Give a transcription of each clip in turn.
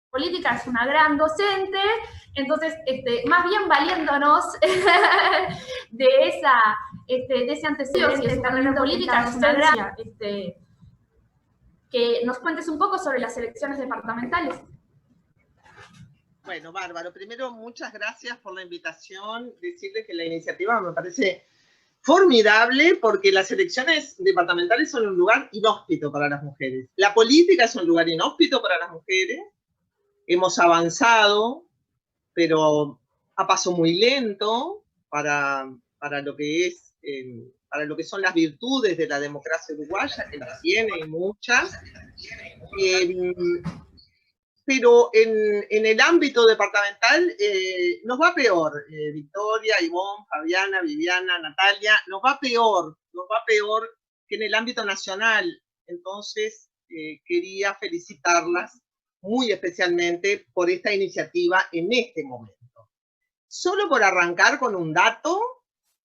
política es una gran docente, entonces, más bien valiéndonos de, de ese antecedente de su carrera política, es una gran, que nos cuentes un poco sobre las elecciones departamentales. Bueno, bárbaro. Primero, muchas gracias por la invitación. Decirle que la iniciativa me parece formidable porque las elecciones departamentales son un lugar inhóspito para las mujeres. La política es un lugar inhóspito para las mujeres. Hemos avanzado, pero a paso muy lento para lo que es, para lo que son las virtudes de la democracia uruguaya, que las tiene y muchas. Pero en el ámbito departamental nos va peor. Victoria, Ivonne, Fabiana, Viviana, Natalia, nos va peor que en el ámbito nacional. Entonces, quería felicitarlas muy especialmente por esta iniciativa en este momento. Solo por arrancar con un dato,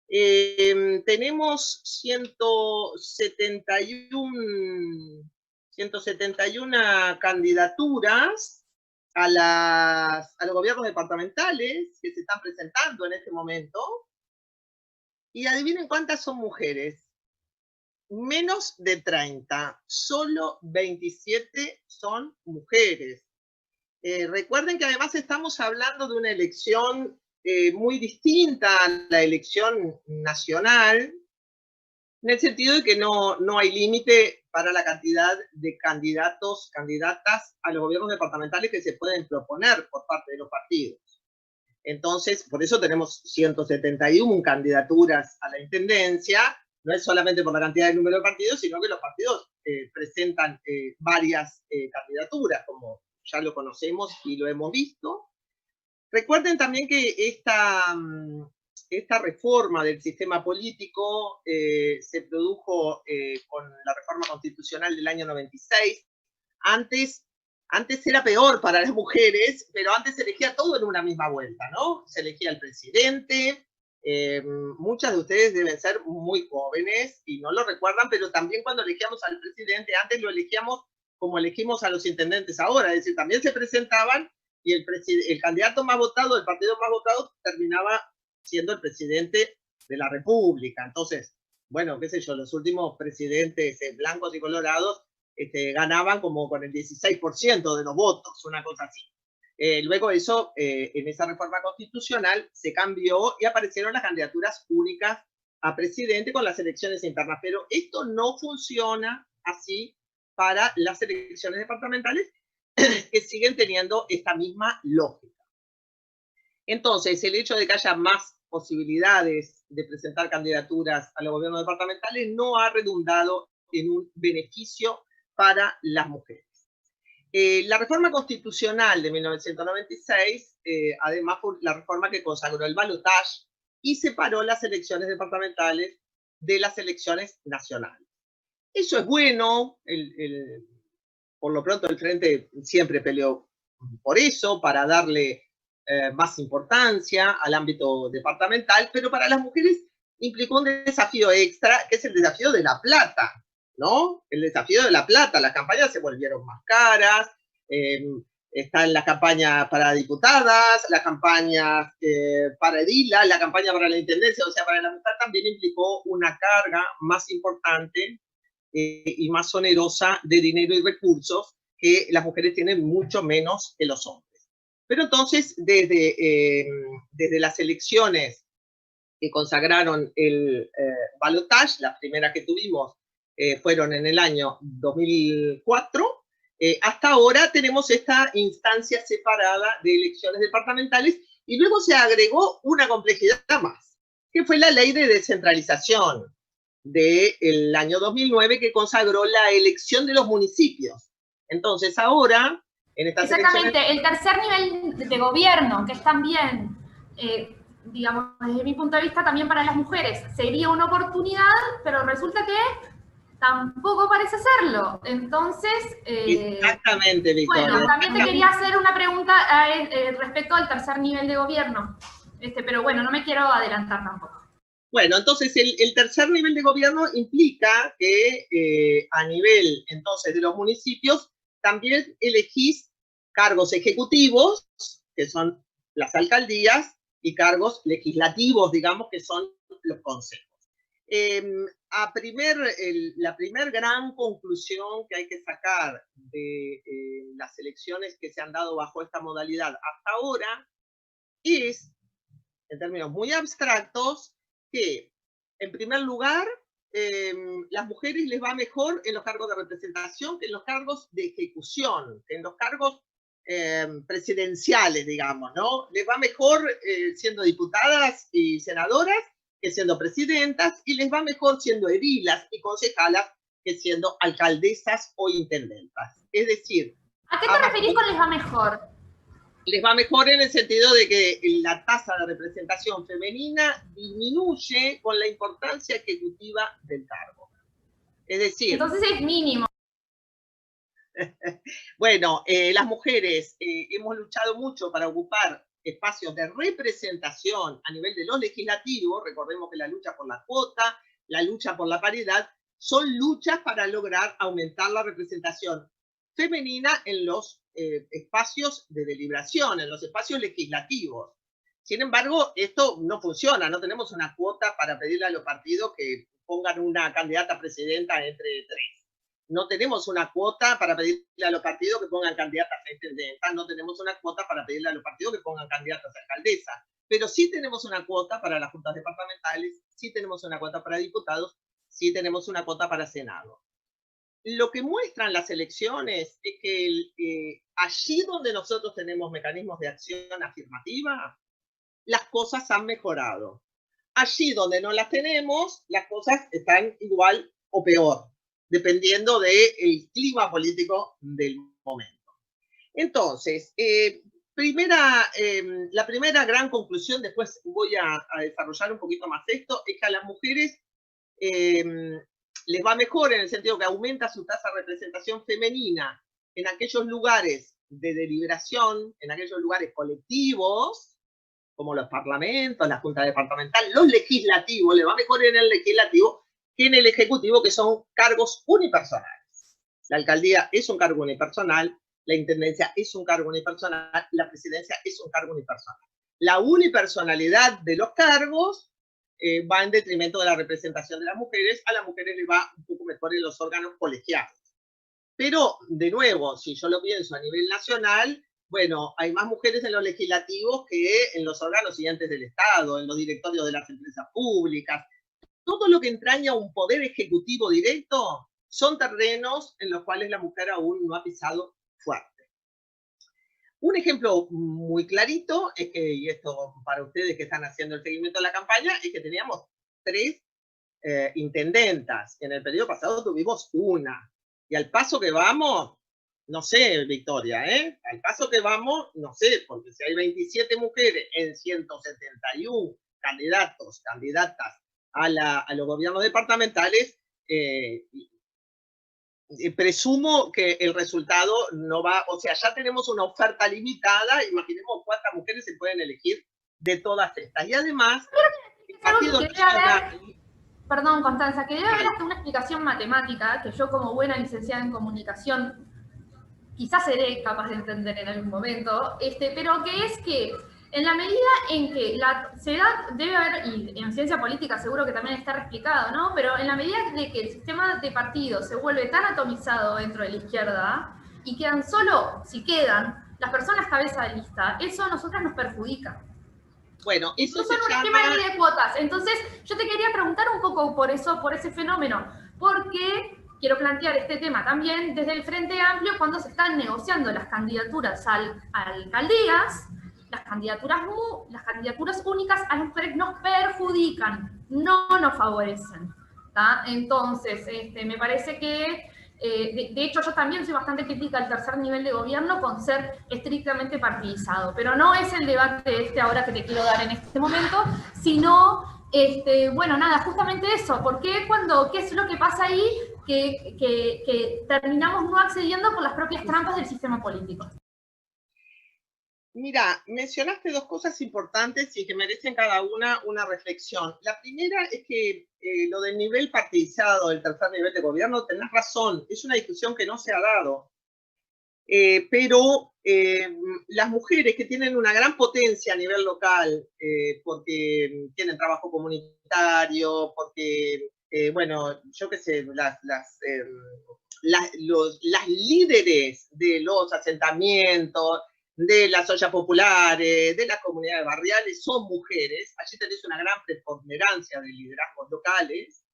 tenemos 171 candidaturas a los gobiernos departamentales que se están presentando en este momento. Y adivinen cuántas son mujeres. Menos de 30, solo 27 son mujeres. Recuerden que además estamos hablando de una elección muy distinta a la elección nacional, en el sentido de que no hay límite para la cantidad de candidatos, candidatas a los gobiernos departamentales que se pueden proponer por parte de los partidos. Entonces, por eso tenemos 171 candidaturas a la intendencia. No es solamente por la cantidad de número de partidos, sino que los partidos presentan varias candidaturas, como ya lo conocemos y lo hemos visto. Recuerden también que esta reforma del sistema político se produjo con la reforma constitucional del año 96. Antes era peor para las mujeres, pero antes se elegía todo en una misma vuelta, ¿no? Se elegía el presidente. Muchas de ustedes deben ser muy jóvenes y no lo recuerdan, pero también cuando elegíamos al presidente, antes lo elegíamos como elegimos a los intendentes ahora, es decir, también se presentaban y el candidato más votado, el partido más votado, terminaba siendo el presidente de la República. Entonces, bueno, qué sé yo, los últimos presidentes blancos y colorados ganaban como con el 16% de los votos, una cosa así. Luego eso, en esa reforma constitucional, se cambió y aparecieron las candidaturas únicas a presidente con las elecciones internas. Pero esto no funciona así para las elecciones departamentales, que siguen teniendo esta misma lógica. Entonces, el hecho de que haya más posibilidades de presentar candidaturas a los gobiernos departamentales no ha redundado en un beneficio para las mujeres. La reforma constitucional de 1996, además, fue la reforma que consagró el balotaje y separó las elecciones departamentales de las elecciones nacionales. Eso es bueno. Por lo pronto el Frente siempre peleó por eso, para darle más importancia al ámbito departamental, pero para las mujeres implicó un desafío extra, que es el desafío de la plata, ¿no? El desafío de la plata. Las campañas se volvieron más caras, están las campañas para diputadas, las campañas para edila, la campaña para la intendencia, o sea, para la mujer también implicó una carga más importante y más onerosa de dinero y recursos que las mujeres tienen mucho menos que los hombres. Pero entonces, desde las elecciones que consagraron el balotaje, las primeras que tuvimos fueron en el año 2004, hasta ahora tenemos esta instancia separada de elecciones departamentales y luego se agregó una complejidad más, que fue la ley de descentralización del año 2009, que consagró la elección de los municipios. Entonces ahora, en estas exactamente, el tercer nivel de gobierno, que es también, digamos, desde mi punto de vista, también para las mujeres, sería una oportunidad, pero resulta que tampoco parece serlo. Entonces, exactamente, Victoria. Bueno, también te quería hacer una pregunta respecto al tercer nivel de gobierno, pero bueno, no me quiero adelantar tampoco. Bueno, entonces el tercer nivel de gobierno implica que a nivel entonces de los municipios también elegís cargos ejecutivos, que son las alcaldías, y cargos legislativos, digamos, que son los consejos. La primer gran conclusión que hay que sacar de las elecciones que se han dado bajo esta modalidad hasta ahora es, en términos muy abstractos, que, en primer lugar, las mujeres les va mejor en los cargos de representación que en los cargos de ejecución, que en los cargos presidenciales, digamos, ¿no? Les va mejor siendo diputadas y senadoras que siendo presidentas, y les va mejor siendo edilas y concejalas que siendo alcaldesas o intendentas. Es decir... ¿A qué te referís con les va mejor? Les va mejor en el sentido de que la tasa de representación femenina disminuye con la importancia ejecutiva del cargo. Es decir... Entonces es mínimo. Bueno, las mujeres hemos luchado mucho para ocupar espacios de representación a nivel de lo legislativo. Recordemos que la lucha por la cuota, la lucha por la paridad, son luchas para lograr aumentar la representación femenina en los espacios de deliberación, en los espacios legislativos. Sin embargo, esto no funciona. No tenemos una cuota para pedirle a los partidos que pongan una candidata a presidenta entre 3. No tenemos una cuota para pedirle a los partidos que pongan candidatas a intendenta, no tenemos una cuota para pedirle a los partidos que pongan candidatas a alcaldesa, pero sí tenemos una cuota para las juntas departamentales, sí tenemos una cuota para diputados, sí tenemos una cuota para senado. Lo que muestran las elecciones es que allí donde nosotros tenemos mecanismos de acción afirmativa, las cosas han mejorado. Allí donde no las tenemos, las cosas están igual o peor, dependiendo del clima político del momento. Entonces, la primera gran conclusión, después voy a desarrollar un poquito más esto, es que a las mujeres les va mejor en el sentido que aumenta su tasa de representación femenina en aquellos lugares de deliberación, en aquellos lugares colectivos, como los parlamentos, la Junta Departamental, los legislativos, les va mejor en el legislativo que en el ejecutivo, que son cargos unipersonales. La alcaldía es un cargo unipersonal, la intendencia es un cargo unipersonal, la presidencia es un cargo unipersonal. La unipersonalidad de los cargos va en detrimento de la representación de las mujeres. A las mujeres les va un poco mejor en los órganos colegiados. Pero, de nuevo, si yo lo pienso a nivel nacional, bueno, hay más mujeres en los legislativos que en los órganos siguientes del Estado, en los directorios de las empresas públicas. Todo lo que entraña un poder ejecutivo directo son terrenos en los cuales la mujer aún no ha pisado fuerte. Un ejemplo muy clarito, es que, y esto para ustedes que están haciendo el seguimiento de la campaña, es que teníamos 3 intendentas. En el periodo pasado tuvimos una. Y al paso que vamos, no sé, Victoria, al paso que vamos, no sé, porque si hay 27 mujeres en 171 candidatos, candidatas a los gobiernos departamentales, presumo que el resultado no va, o sea, ya tenemos una oferta limitada, imaginemos cuántas mujeres se pueden elegir de todas estas. Y además, el Partido Nacional... Perdón, Constanza, que debe haber hasta una explicación matemática que yo, como buena licenciada en comunicación, quizás seré capaz de entender en algún momento, pero que es que en la medida en que se da, debe haber, y en ciencia política seguro que también está explicado, ¿no? Pero en la medida de que el sistema de partidos se vuelve tan atomizado dentro de la izquierda y quedan solo, si quedan, las personas cabeza de lista, eso a nosotras nos perjudica. Bueno, eso son un esquema de cuotas. Entonces, yo te quería preguntar un poco por eso, por ese fenómeno, porque quiero plantear este tema también desde el Frente Amplio cuando se están negociando las candidaturas a alcaldías. Las candidaturas únicas a las mujeres nos perjudican, no nos favorecen. ¿tá? Entonces, me parece que, de hecho, yo también soy bastante crítica al tercer nivel de gobierno con ser estrictamente partidizado, pero no es el debate ahora que te quiero dar en este momento, sino, bueno, nada, justamente eso, ¿qué es lo que pasa ahí que terminamos no accediendo por las propias trampas del sistema político? Mira, mencionaste 2 cosas importantes y que merecen cada una reflexión. La primera es que lo del nivel partidizado, el tercer nivel de gobierno, tenés razón, es una discusión que no se ha dado. pero las mujeres que tienen una gran potencia a nivel local, porque tienen trabajo comunitario, porque, bueno, yo qué sé, las líderes de los asentamientos, de las ollas populares, de las comunidades barriales, son mujeres. Allí tenés una gran preponderancia de liderazgos locales.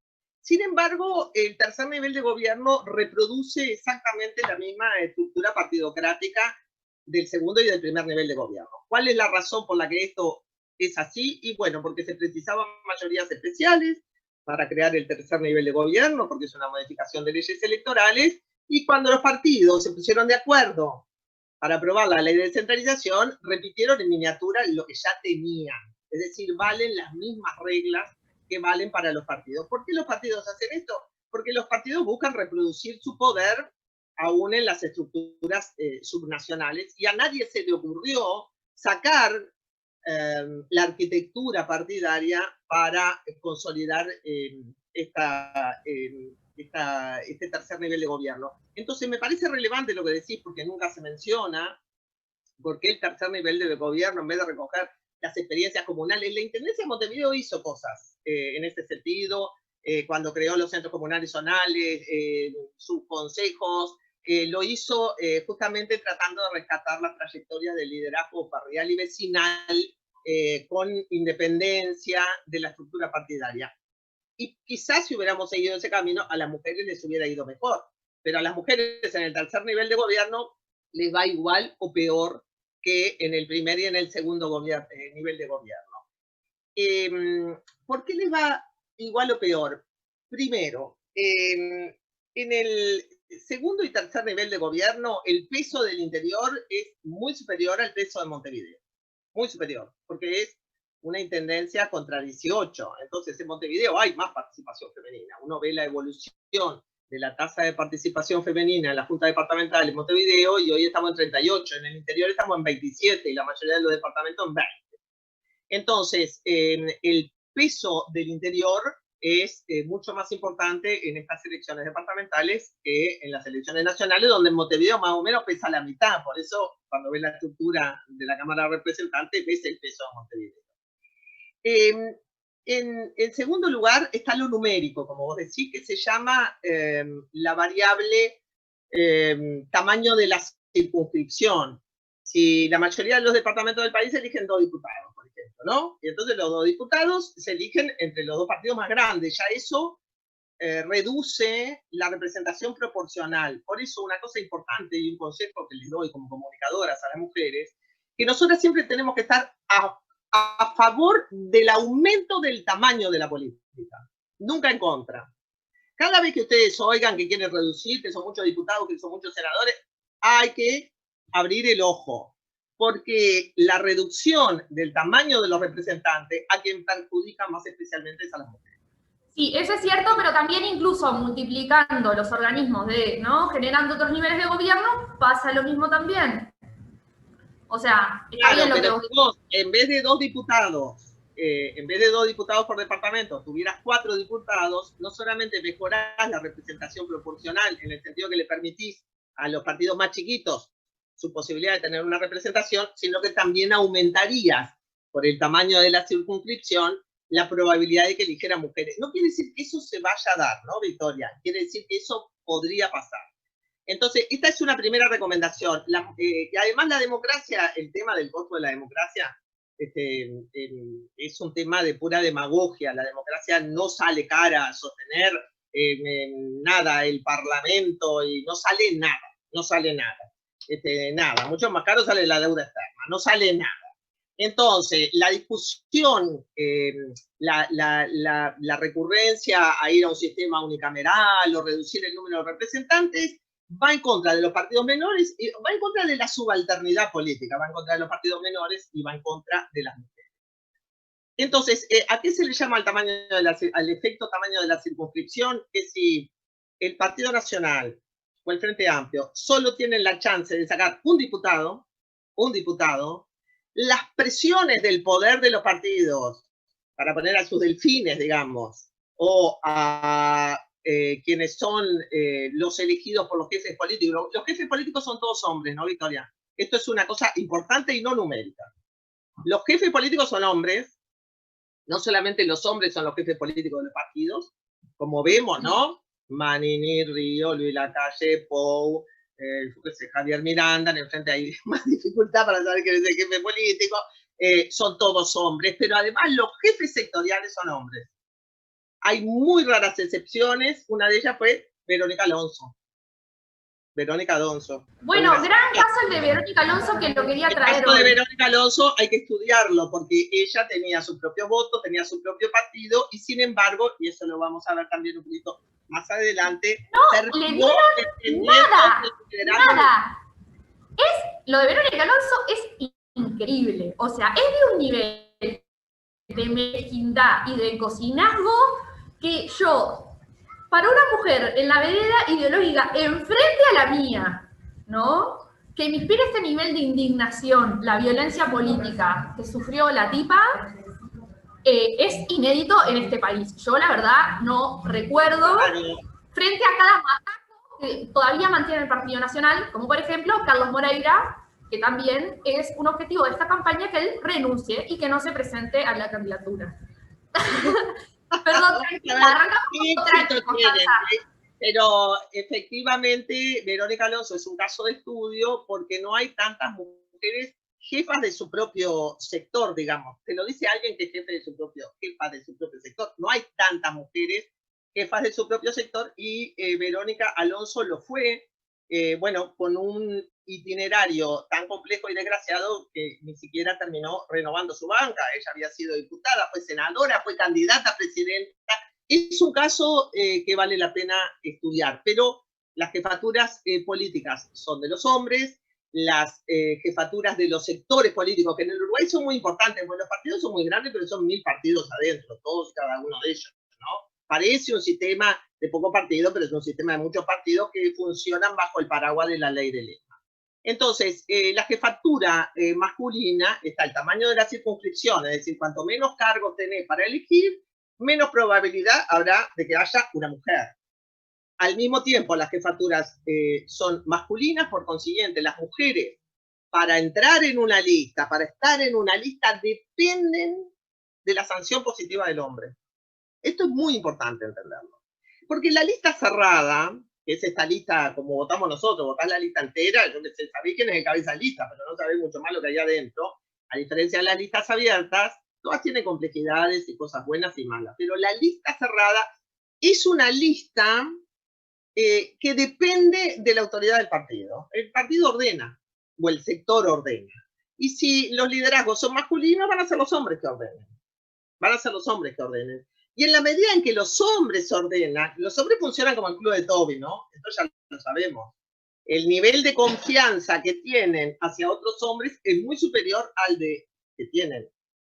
Sin embargo, el tercer nivel de gobierno reproduce exactamente la misma estructura partidocrática del segundo y del primer nivel de gobierno. ¿Cuál es la razón por la que esto es así? Y bueno, porque se precisaban mayorías especiales para crear el tercer nivel de gobierno, porque es una modificación de leyes electorales, y cuando los partidos se pusieron de acuerdo para aprobar la ley de descentralización, repitieron en miniatura lo que ya tenían. Es decir, valen las mismas reglas que valen para los partidos. ¿Por qué los partidos hacen esto? Porque los partidos buscan reproducir su poder aún en las estructuras subnacionales, y a nadie se le ocurrió sacar la arquitectura partidaria para consolidar este tercer nivel de gobierno. Entonces me parece relevante lo que decís, porque nunca se menciona por qué el tercer nivel de gobierno, en vez de recoger las experiencias comunales, la Intendencia de Montevideo hizo cosas en este sentido, cuando creó los centros comunales zonales, sus consejos, lo hizo justamente tratando de rescatar las trayectorias del liderazgo barrial y vecinal con independencia de la estructura partidaria. Y quizás si hubiéramos seguido ese camino, a las mujeres les hubiera ido mejor, pero a las mujeres en el tercer nivel de gobierno les va igual o peor que en el primer y en el segundo nivel de gobierno. ¿Por qué les va igual o peor? Primero, en el segundo y tercer nivel de gobierno, el peso del interior es muy superior al peso de Montevideo. Muy superior, porque es una intendencia contra 18. Entonces, en Montevideo hay más participación femenina. Uno ve la evolución de la tasa de participación femenina en la Junta Departamental en Montevideo, y hoy estamos en 38. En el interior estamos en 27, y la mayoría de los departamentos en 20. Entonces, el peso del interior es mucho más importante en estas elecciones departamentales que en las elecciones nacionales, donde en Montevideo más o menos pesa la mitad. Por eso, cuando ves la estructura de la Cámara de Representantes, ves el peso de Montevideo. En segundo lugar está lo numérico, como vos decís, que se llama la variable tamaño de la circunscripción. Si la mayoría de los departamentos del país eligen 2 diputados, por ejemplo, ¿no? Y entonces los 2 diputados se eligen entre los 2 partidos más grandes. Ya eso reduce la representación proporcional. Por eso una cosa importante y un consejo que les doy como comunicadoras a las mujeres, que nosotras siempre tenemos que estar a favor del aumento del tamaño de la política, nunca en contra. Cada vez que ustedes oigan que quieren reducir, que son muchos diputados, que son muchos senadores, hay que abrir el ojo, porque la reducción del tamaño de los representantes a quien perjudica más especialmente es a las mujeres. Sí, eso es cierto, pero también incluso multiplicando los organismos, ¿no? Generando otros niveles de gobierno, pasa lo mismo también. O sea, está claro, bien lo pero que vos, en vez de 2 diputados por departamento, tuvieras 4 diputados, no solamente mejorás la representación proporcional, en el sentido que le permitís a los partidos más chiquitos su posibilidad de tener una representación, sino que también aumentarías, por el tamaño de la circunscripción, la probabilidad de que eligieran mujeres. No quiere decir que eso se vaya a dar, ¿no, Victoria? Quiere decir que eso podría pasar. Entonces, esta es una primera recomendación. Y además la democracia, el tema del costo de la democracia, es un tema de pura demagogia. La democracia no sale cara a sostener nada, el Parlamento, y no sale nada. Nada, mucho más caro sale la deuda externa, no sale nada. Entonces, la discusión, la recurrencia a ir a un sistema unicameral o reducir el número de representantes, va en contra de los partidos menores, y va en contra de la subalternidad política, va en contra de los partidos menores y va en contra de las mujeres. Entonces, ¿a qué se le llama al efecto tamaño de la circunscripción? Que si el Partido Nacional o el Frente Amplio solo tienen la chance de sacar un diputado, las presiones del poder de los partidos para poner a sus delfines, digamos, o a quienes son los elegidos por los jefes políticos. Los jefes políticos son todos hombres, ¿no, Victoria? Esto es una cosa importante y no numérica. Los jefes políticos son hombres, no solamente los hombres son los jefes políticos de los partidos, como vemos, ¿no? Manini, Río, Luis Lacalle, Pou, Javier Miranda, en el frente hay más dificultad para saber quién es el jefe político, son todos hombres, pero además los jefes sectoriales son hombres. Hay muy raras excepciones, una de ellas fue Verónica Alonso. Verónica Alonso. Bueno, gran caso el de Verónica Alonso, que lo quería traer. El caso de Verónica Alonso hay que estudiarlo, porque ella tenía su propio voto, tenía su propio partido, y sin embargo, y eso lo vamos a ver también un poquito más adelante, no le dieron nada. Lo de Verónica Alonso es increíble. O sea, es de un nivel de mezquindad y de cocinazgo que yo, para una mujer en la vereda ideológica enfrente a la mía, ¿no? Que me inspire este nivel de indignación, la violencia política que sufrió la tipa, es inédito en este país. Yo, la verdad, no recuerdo, frente a cada macaco que todavía mantiene el Partido Nacional, como por ejemplo Carlos Moreira, que también es un objetivo de esta campaña que él renuncie y que no se presente a la candidatura. Perdón, pero efectivamente Verónica Alonso es un caso de estudio porque no hay tantas mujeres jefas de su propio sector, digamos. Te lo dice alguien que es jefa de su propio sector. No hay tantas mujeres jefas de su propio sector y Verónica Alonso lo fue, bueno, con un itinerario tan complejo y desgraciado que ni siquiera terminó renovando su banca. Ella había sido diputada, fue senadora, fue candidata a presidenta. Es un caso que vale la pena estudiar, pero las jefaturas políticas son de los hombres, las jefaturas de los sectores políticos, que en el Uruguay son muy importantes, porque los partidos son muy grandes, pero son 1000 partidos adentro, todos y cada uno de ellos, ¿no? Parece un sistema de poco partido, pero es un sistema de muchos partidos que funcionan bajo el paraguas de la ley de Lema. Entonces, la jefatura masculina está el tamaño de la circunscripción, es decir, cuanto menos cargos tenés para elegir, menos probabilidad habrá de que haya una mujer. Al mismo tiempo, las jefaturas son masculinas, por consiguiente, las mujeres, para entrar en una lista, para estar en una lista, dependen de la sanción positiva del hombre. Esto es muy importante entenderlo. Porque la lista cerrada, que es esta lista como votamos nosotros, votás la lista entera, yo que sé, sabés quién es el cabeza de lista, pero no sabés mucho más lo que hay adentro. A diferencia de las listas abiertas, todas tienen complejidades y cosas buenas y malas. Pero la lista cerrada es una lista que depende de la autoridad del partido. El partido ordena, o el sector ordena. Y si los liderazgos son masculinos, van a ser los hombres que ordenen. Van a ser los hombres que ordenen. Y en la medida en que los hombres ordenan, los hombres funcionan como el club de Toby, ¿no? Esto ya lo sabemos. El nivel de confianza que tienen hacia otros hombres es muy superior al que tienen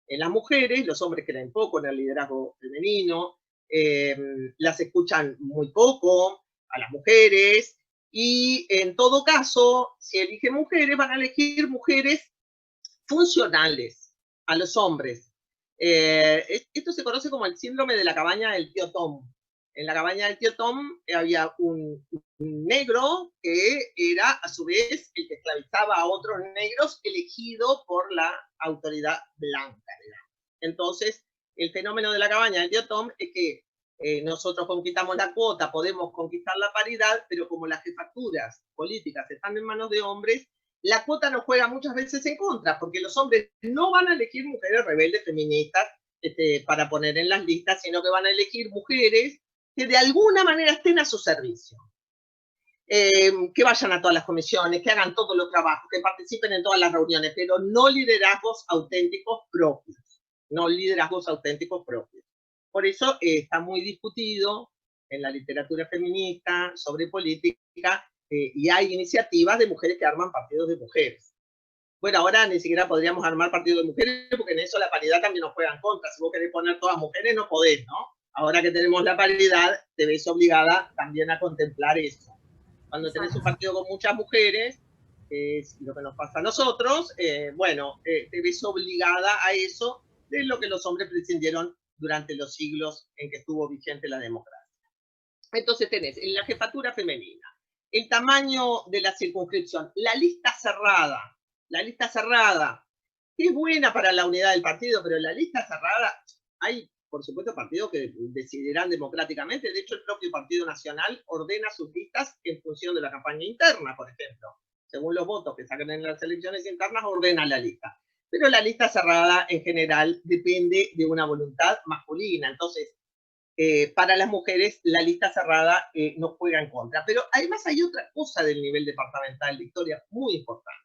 en las mujeres. Los hombres creen poco en el liderazgo femenino, las escuchan muy poco a las mujeres, y en todo caso, si eligen mujeres, van a elegir mujeres funcionales a los hombres. Esto se conoce como el síndrome de la cabaña del tío Tom. En la cabaña del tío Tom había un negro que era a su vez el que esclavizaba a otros negros elegido por la autoridad blanca, digamos. Entonces, el fenómeno de la cabaña del tío Tom es que nosotros conquistamos la cuota, podemos conquistar la paridad, pero como las jefaturas políticas están en manos de hombres, la cuota nos juega muchas veces en contra, porque los hombres no van a elegir mujeres rebeldes feministas para poner en las listas, sino que van a elegir mujeres que de alguna manera estén a su servicio. Que vayan a todas las comisiones, que hagan todos los trabajos, que participen en todas las reuniones, pero no liderazgos auténticos propios. No liderazgos auténticos propios. Por eso está muy discutido en la literatura feminista sobre política, y hay iniciativas de mujeres que arman partidos de mujeres. Bueno, ahora ni siquiera podríamos armar partidos de mujeres, porque en eso la paridad también nos juega en contra. Si vos querés poner todas mujeres, no podés, ¿no? Ahora que tenemos la paridad, te ves obligada también a contemplar eso. Cuando tenés un partido con muchas mujeres, es lo que nos pasa a nosotros, bueno, te ves obligada a eso, de lo que los hombres prescindieron durante los siglos en que estuvo vigente la democracia. Entonces tenés en la jefatura femenina, el tamaño de la circunscripción, la lista cerrada, que es buena para la unidad del partido, pero la lista cerrada, hay, por supuesto, partidos que decidirán democráticamente. De hecho, el propio Partido Nacional ordena sus listas en función de la campaña interna, por ejemplo. Según los votos que saquen en las elecciones internas, ordena la lista. Pero la lista cerrada, en general, depende de una voluntad masculina. Entonces, para las mujeres, la lista cerrada no juega en contra. Pero además hay otra cosa del nivel departamental, Victoria, muy importante.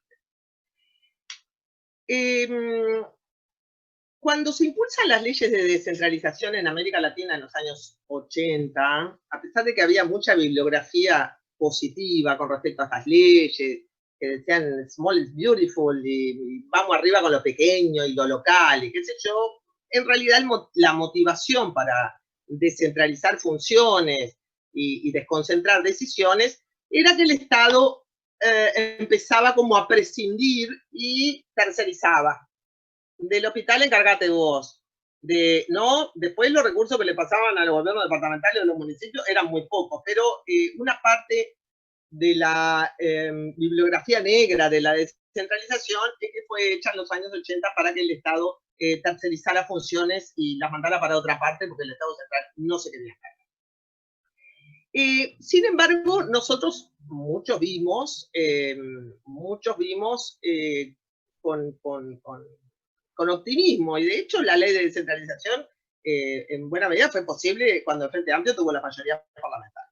Cuando se impulsan las leyes de descentralización en América Latina en los años 80, a pesar de que había mucha bibliografía positiva con respecto a estas leyes, que decían small is beautiful y vamos arriba con lo pequeño y lo local y qué sé yo, en realidad la motivación para descentralizar funciones y desconcentrar decisiones era que el Estado empezaba como a prescindir y tercerizaba. Del hospital encárgate vos. Después los recursos que le pasaban a los gobiernos departamentales de los municipios eran muy pocos, pero una parte de la bibliografía negra de la descentralización es que fue hecha en los años 80 para que el Estado tercerizara funciones y las mandara para otra parte porque el Estado central no se quería cargar. Sin embargo, nosotros muchos vimos con optimismo, y de hecho la ley de descentralización en buena medida fue posible cuando el Frente Amplio tuvo la mayoría parlamentaria.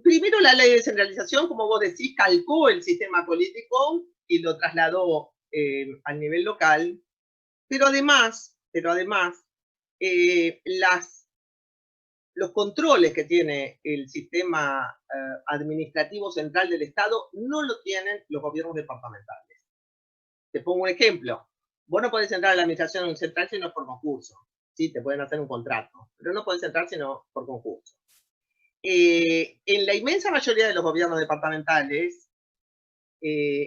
Primero la ley de descentralización, como vos decís, calcó el sistema político y lo trasladó al nivel local, pero además los controles que tiene el sistema administrativo central del Estado no lo tienen los gobiernos departamentales. Te pongo un ejemplo. Vos no podés entrar a la administración central si no es por concurso. Sí, te pueden hacer un contrato, pero no podés entrar sino por concurso. En la inmensa mayoría de los gobiernos departamentales,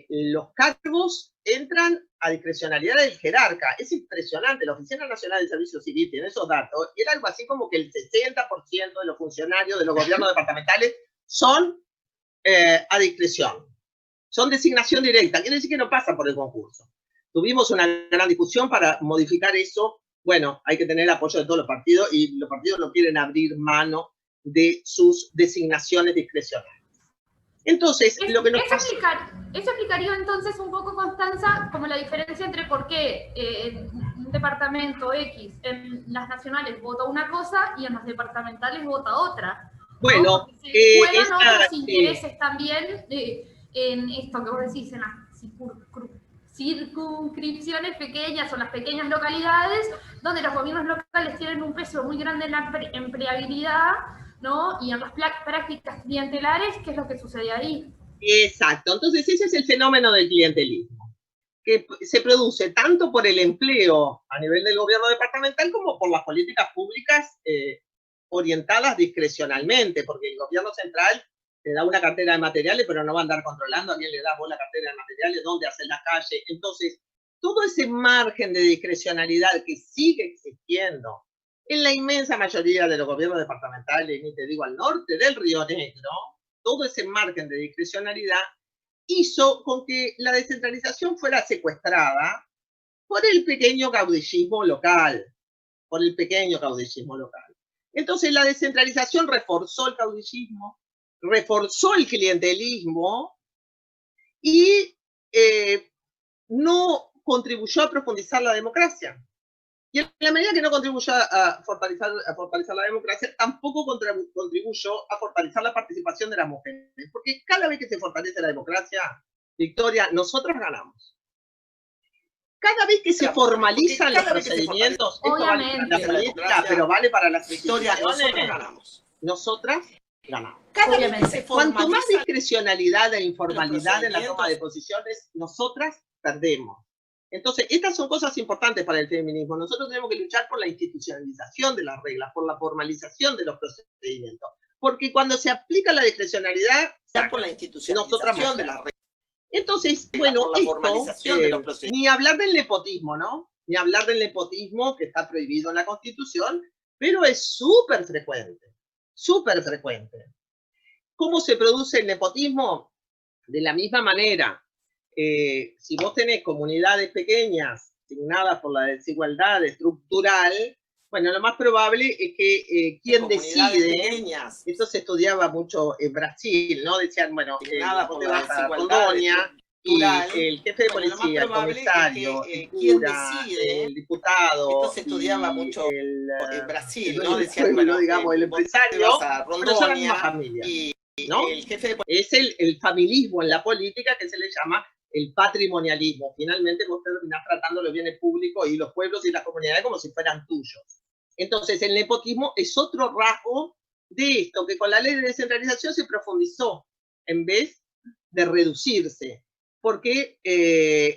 los cargos entran a discrecionalidad del jerarca. Es impresionante. La Oficina Nacional de Servicio Civil tiene esos datos, y era algo así como que el 60% de los funcionarios de los gobiernos departamentales son a discreción. Son designación directa. Quiere decir que no pasa por el concurso. Tuvimos una gran discusión para modificar eso. Bueno, hay que tener el apoyo de todos los partidos, y los partidos no quieren abrir mano de sus designaciones discrecionales. Entonces, lo que nos eso explicaría entonces un poco, Constanza, como la diferencia entre por qué un departamento X en las nacionales vota una cosa y en las departamentales vota otra. Bueno, ¿no? Juegan otros intereses también en esto que vos decís, en las circunscripciones pequeñas o las pequeñas localidades, donde los gobiernos locales tienen un peso muy grande en la empleabilidad, ¿no? Y en las prácticas clientelares, ¿qué es lo que sucede ahí? Exacto. Entonces ese es el fenómeno del clientelismo, que se produce tanto por el empleo a nivel del gobierno departamental como por las políticas públicas orientadas discrecionalmente, porque el gobierno central te da una cartera de materiales, pero no va a andar controlando a quién le das vos la cartera de materiales, dónde haces la calle. Entonces, todo ese margen de discrecionalidad que sigue existiendo en la inmensa mayoría de los gobiernos departamentales, ni te digo al norte del Río Negro, todo ese margen de discrecionalidad hizo con que la descentralización fuera secuestrada por el pequeño caudillismo local, Entonces la descentralización reforzó el caudillismo, reforzó el clientelismo y no contribuyó a profundizar la democracia. Y en la medida que no contribuyó a fortalecer la democracia, tampoco contribuyó a fortalecer la participación de las mujeres. Porque cada vez que se fortalece la democracia, Victoria, nosotras ganamos. Cada vez que se formalizan los procedimientos, esto vale para la política, pero vale para las instituciones, nosotras ganamos. Cuanto más discrecionalidad e informalidad en la toma de posiciones, nosotras perdemos. Entonces, estas son cosas importantes para el feminismo. Nosotros tenemos que luchar por la institucionalización de las reglas, por la formalización de los procedimientos. Porque cuando se aplica la discrecionalidad, por la institucionalización de las reglas. Entonces, bueno, esto, ni hablar del nepotismo, ¿no? Ni hablar del nepotismo, que está prohibido en la Constitución, pero es súper frecuente. súper frecuente. ¿Cómo se produce el nepotismo? De la misma manera, si vos tenés comunidades pequeñas asignadas por la desigualdad estructural, bueno, lo más probable es que quien decide, esto se estudiaba mucho en Brasil, ¿no? Decían, bueno, vos te vas a Rondônia y el jefe de policía, el comisario, el cura, el diputado, esto se estudiaba mucho en Brasil, ¿no? Decían, bueno, digamos, el empresario, bueno, son la misma familia, ¿no? Es el familismo en la política que se le llama el patrimonialismo. Finalmente vos terminás tratando los bienes públicos y los pueblos y las comunidades como si fueran tuyos. Entonces el nepotismo es otro rasgo de esto, que con la ley de descentralización se profundizó en vez de reducirse, porque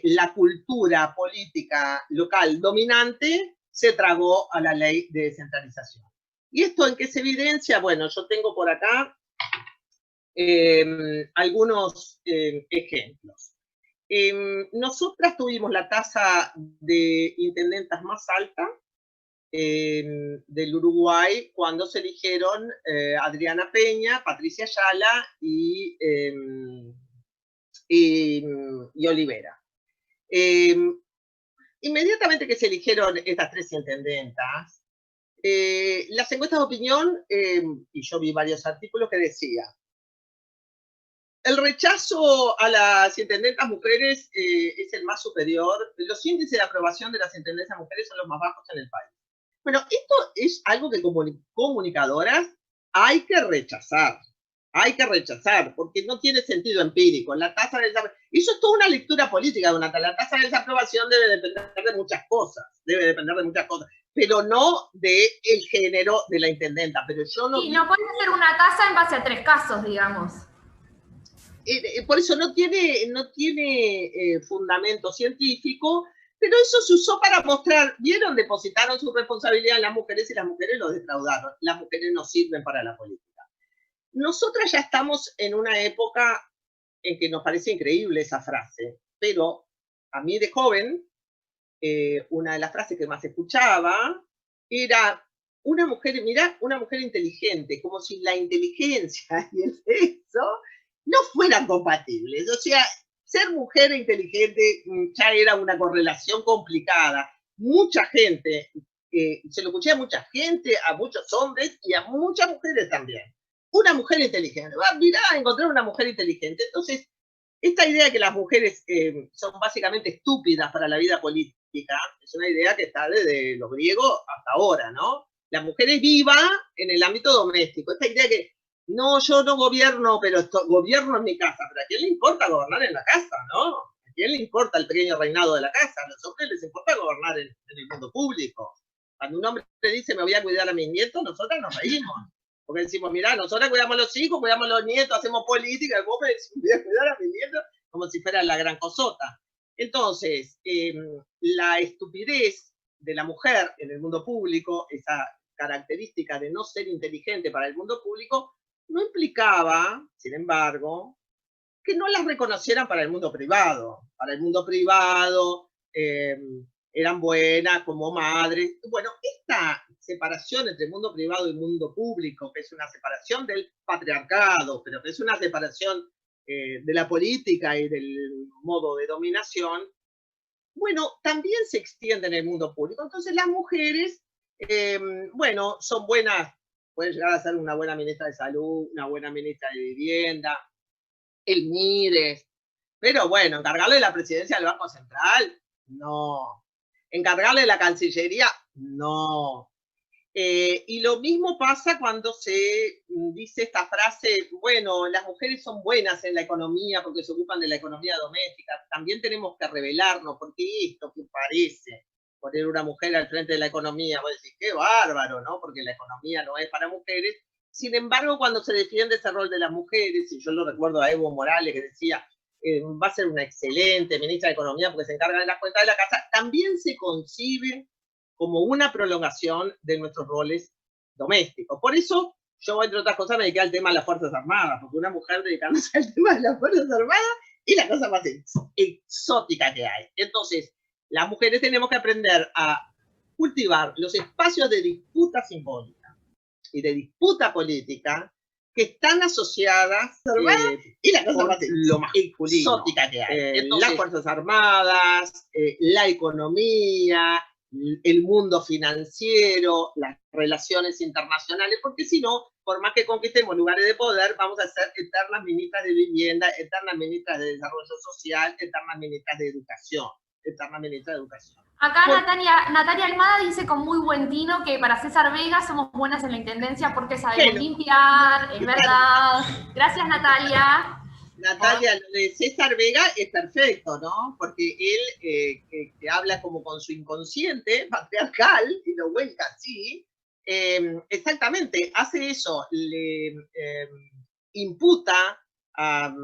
la cultura política local dominante se tragó a la ley de descentralización. ¿Y esto en qué se evidencia? Bueno, yo tengo por acá algunos ejemplos. Nosotras tuvimos la tasa de intendentas más alta del Uruguay cuando se eligieron Adriana Peña, Patricia Ayala y Olivera. Inmediatamente que se eligieron estas tres intendentas, las encuestas de opinión, y yo vi varios artículos que decía, el rechazo a las intendentas mujeres es el más superior. Los índices de aprobación de las intendentas mujeres son los más bajos en el país. Bueno, esto es algo que como comunicadoras hay que rechazar. Hay que rechazar, porque no tiene sentido empírico. La tasa de desaprobación, eso es toda una lectura política, Donata. La tasa de desaprobación debe depender de muchas cosas. Pero no del género de la intendenta. Pero yo no. Sí, no puede ser una tasa en base a 3 casos, digamos. Por eso no tiene fundamento científico, pero eso se usó para mostrar, ¿vieron? Depositaron su responsabilidad en las mujeres y las mujeres lo defraudaron. Las mujeres no sirven para la política. Nosotras ya estamos en una época en que nos parece increíble esa frase, pero a mí de joven, una de las frases que más escuchaba era una mujer, mirá, una mujer inteligente, como si la inteligencia y el sexo no fueran compatibles. O sea, ser mujer e inteligente ya era una correlación complicada. Mucha gente, se lo escuché a mucha gente, a muchos hombres y a muchas mujeres también. Una mujer inteligente. Mirá, encontrar una mujer inteligente. Entonces, esta idea de que las mujeres son básicamente estúpidas para la vida política es una idea que está desde los griegos hasta ahora, ¿no? La mujer es viva en el ámbito doméstico. Esta idea que no, yo no gobierno, pero gobierno en mi casa. Pero ¿a quién le importa gobernar en la casa, no? ¿A quién le importa el pequeño reinado de la casa? A los hombres les importa gobernar en el mundo público. Cuando un hombre le dice, me voy a cuidar a mis nietos, nosotras nos reímos. Porque decimos, mirá, nosotras cuidamos a los hijos, cuidamos a los nietos, hacemos política, y vos me decís, voy a cuidar a mis nietos, como si fuera la gran cosota. Entonces, la estupidez de la mujer en el mundo público, esa característica de no ser inteligente para el mundo público, no implicaba, sin embargo, que no las reconocieran para el mundo privado. Para el mundo privado eran buenas como madres. Bueno, esta separación entre mundo privado y mundo público, que es una separación del patriarcado, pero que es una separación de la política y del modo de dominación, bueno, también se extiende en el mundo público. Entonces las mujeres, bueno, son buenas, pueden llegar a ser una buena ministra de Salud, una buena ministra de Vivienda, el MIDES, pero bueno, encargarle la presidencia del Banco Central, no. Encargarle la Cancillería, no. Y lo mismo pasa cuando se dice esta frase, bueno, las mujeres son buenas en la economía porque se ocupan de la economía doméstica. También tenemos que revelarnos, porque esto que parece poner una mujer al frente de la economía, vos decís, qué bárbaro, ¿no? Porque la economía no es para mujeres. Sin embargo, cuando se defiende ese rol de las mujeres, y yo lo recuerdo a Evo Morales que decía, va a ser una excelente ministra de Economía porque se encarga de las cuentas de la casa, también se concibe como una prolongación de nuestros roles domésticos. Por eso, yo, entre otras cosas, me dediqué al tema de las Fuerzas Armadas, porque una mujer dedicándose al tema de las Fuerzas Armadas es la cosa más exótica que hay. Entonces, las mujeres tenemos que aprender a cultivar los espacios de disputa simbólica. y de disputa política que están asociadas y la cosa más lo más exótica que hay. Entonces, las Fuerzas Armadas, la economía, el mundo financiero, las relaciones internacionales, porque si no, por más que conquistemos lugares de poder, vamos a ser eternas ministras de vivienda, eternas ministras de desarrollo social, eternas ministras de educación, eternas ministras de educación. Acá Natalia Almada dice con muy buen tino que para César Vega somos buenas en la intendencia porque sabemos limpiar, es verdad. Gracias, Natalia. Natalia, lo de César Vega es perfecto, ¿no? Porque él que habla como con su inconsciente patriarcal y lo vuelca así, exactamente, hace eso, le imputa a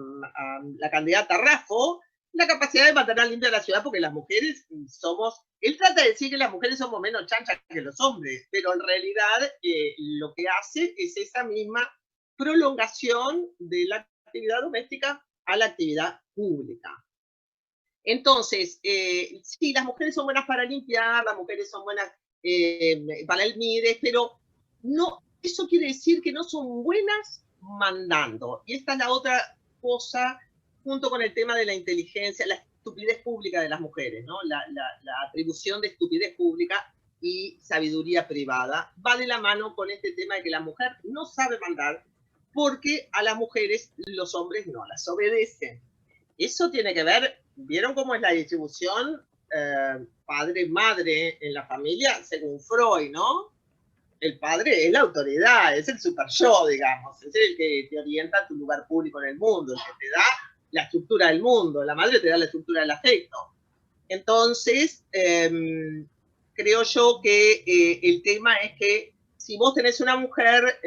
la candidata Raffo la capacidad de mantener limpia la ciudad porque las mujeres somos, él trata de decir que las mujeres somos menos chanchas que los hombres, pero en realidad lo que hace es esa misma prolongación de la actividad doméstica a la actividad pública. Entonces, sí, las mujeres son buenas para limpiar, las mujeres son buenas para el MIDES, pero no, eso quiere decir que no son buenas mandando. Y esta es la otra cosa, junto con el tema de la inteligencia, la estupidez pública de las mujeres, ¿no? La atribución de estupidez pública y sabiduría privada va de la mano con este tema de que la mujer no sabe mandar porque a las mujeres los hombres no las obedecen. Eso tiene que ver, ¿vieron cómo es la distribución padre-madre en la familia? Según Freud, ¿no? El padre es la autoridad, es el super yo, digamos, es el que te orienta a tu lugar público en el mundo, el que te da la estructura del mundo, la madre te da la estructura del afecto. Entonces, creo yo que el tema es que si vos tenés una mujer,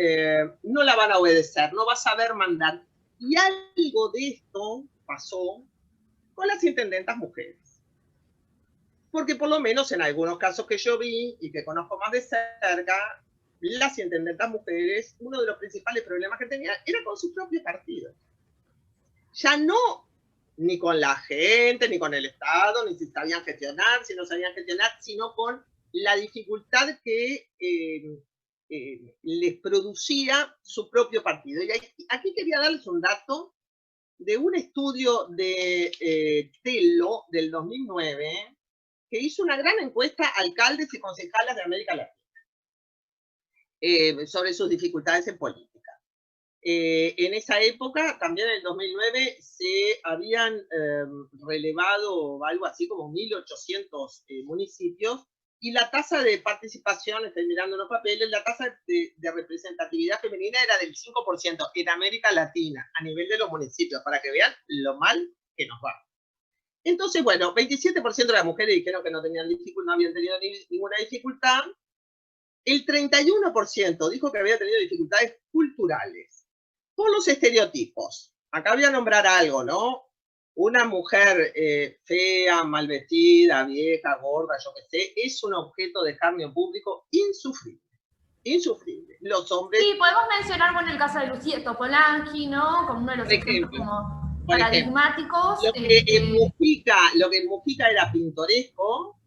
no la van a obedecer, no va a saber mandar. Y algo de esto pasó con las intendentas mujeres. Porque por lo menos en algunos casos que yo vi y que conozco más de cerca, las intendentas mujeres, uno de los principales problemas que tenían era con su propio partido. Ya no ni con la gente, ni con el Estado, ni si sabían gestionar, si no sabían gestionar, sino con la dificultad que les producía su propio partido. Y aquí quería darles un dato de un estudio de Tello del 2009, que hizo una gran encuesta a alcaldes y concejalas de América Latina sobre sus dificultades en política. En esa época, también en el 2009, se habían relevado algo así como 1.800 municipios y la tasa de participación, estoy mirando los papeles, la tasa de representatividad femenina era del 5% en América Latina, a nivel de los municipios, para que vean lo mal que nos va. Entonces, bueno, 27% de las mujeres dijeron que no tenían dificultad, no habían tenido ninguna dificultad. El 31% dijo que había tenido dificultades culturales. Por los estereotipos. Acá voy a nombrar algo, ¿no? Una mujer fea, mal vestida, vieja, gorda, yo qué sé, es un objeto de escarnio público insufrible. Insufrible. Los hombres... Sí, podemos mencionar, bueno, el caso de Lucía Topolansky, ¿no? Como uno de los ejemplos como paradigmáticos. Lo que en Mujica era pintoresco,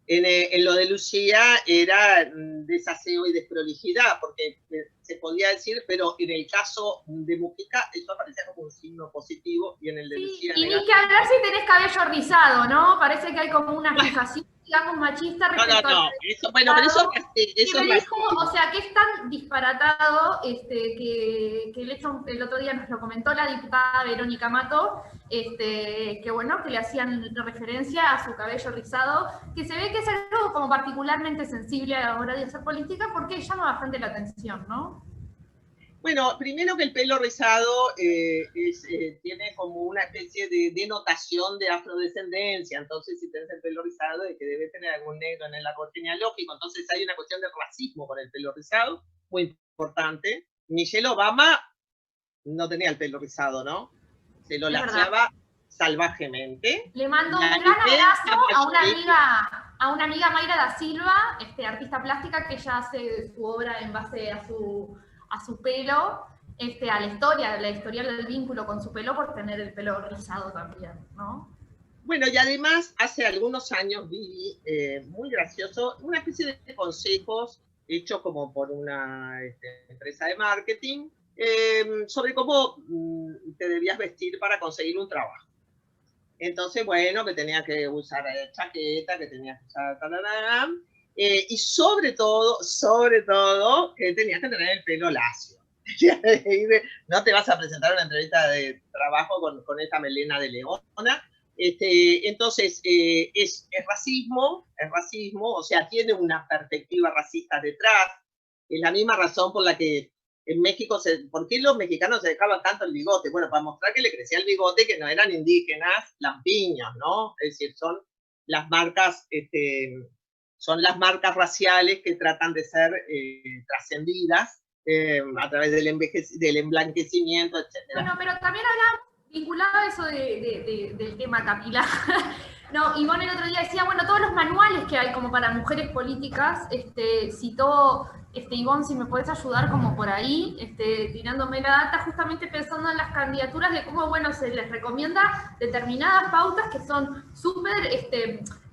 en lo de Lucía era desaseo y desprolijidad, porque se podía decir, pero en el caso de Mujica eso aparecía como un signo positivo y en el de Lucía y ni que hablar si tenés cabello rizado, ¿no? Parece que hay como una fijación, digamos, machista respecto a eso, bueno, pero eso me dijo, o sea, que es tan disparatado que el otro día nos lo comentó la diputada Verónica Mato, que bueno, que le hacían referencia a su cabello rizado, que se ve que es algo como particularmente sensible a la hora de hacer política porque llama bastante la atención, ¿no? Bueno, primero que el pelo rizado tiene como una especie de denotación de afrodescendencia, entonces si tenés el pelo rizado es que debe tener algún negro en el árbol genealógico, entonces hay una cuestión de racismo con el pelo rizado, muy importante. Michelle Obama no tenía el pelo rizado, ¿no? Se lo laseaba salvajemente. Le mando un gran abrazo a una amiga Mayra da Silva, artista plástica, que ella hace su obra en base a su pelo, a la historia del vínculo con su pelo por tener el pelo rizado también, ¿no? Bueno, y además hace algunos años vi, muy gracioso, una especie de consejos hecho como por una empresa de marketing, sobre cómo te debías vestir para conseguir un trabajo. Entonces, bueno, que tenías que usar chaqueta, que tenías que usar y sobre todo, que tenías que tener el pelo lacio. No te vas a presentar una entrevista de trabajo con esta melena de leona. Entonces, es racismo, o sea, tiene una perspectiva racista detrás. Es la misma razón por la que en México, ¿por qué los mexicanos se dejaban tanto el bigote? Bueno, para mostrar que le crecía el bigote, que no eran indígenas, lampiños, ¿no? Es decir, son las marcas raciales que tratan de ser trascendidas a través del emblanquecimiento, etc. Bueno, pero también hablamos, vinculado a eso del tema capilar. No, Ivonne el otro día decía, bueno, todos los manuales que hay como para mujeres políticas, citó, Ivonne, si me podés ayudar como por ahí, tirándome la data, justamente pensando en las candidaturas de cómo, bueno, se les recomienda determinadas pautas que son súper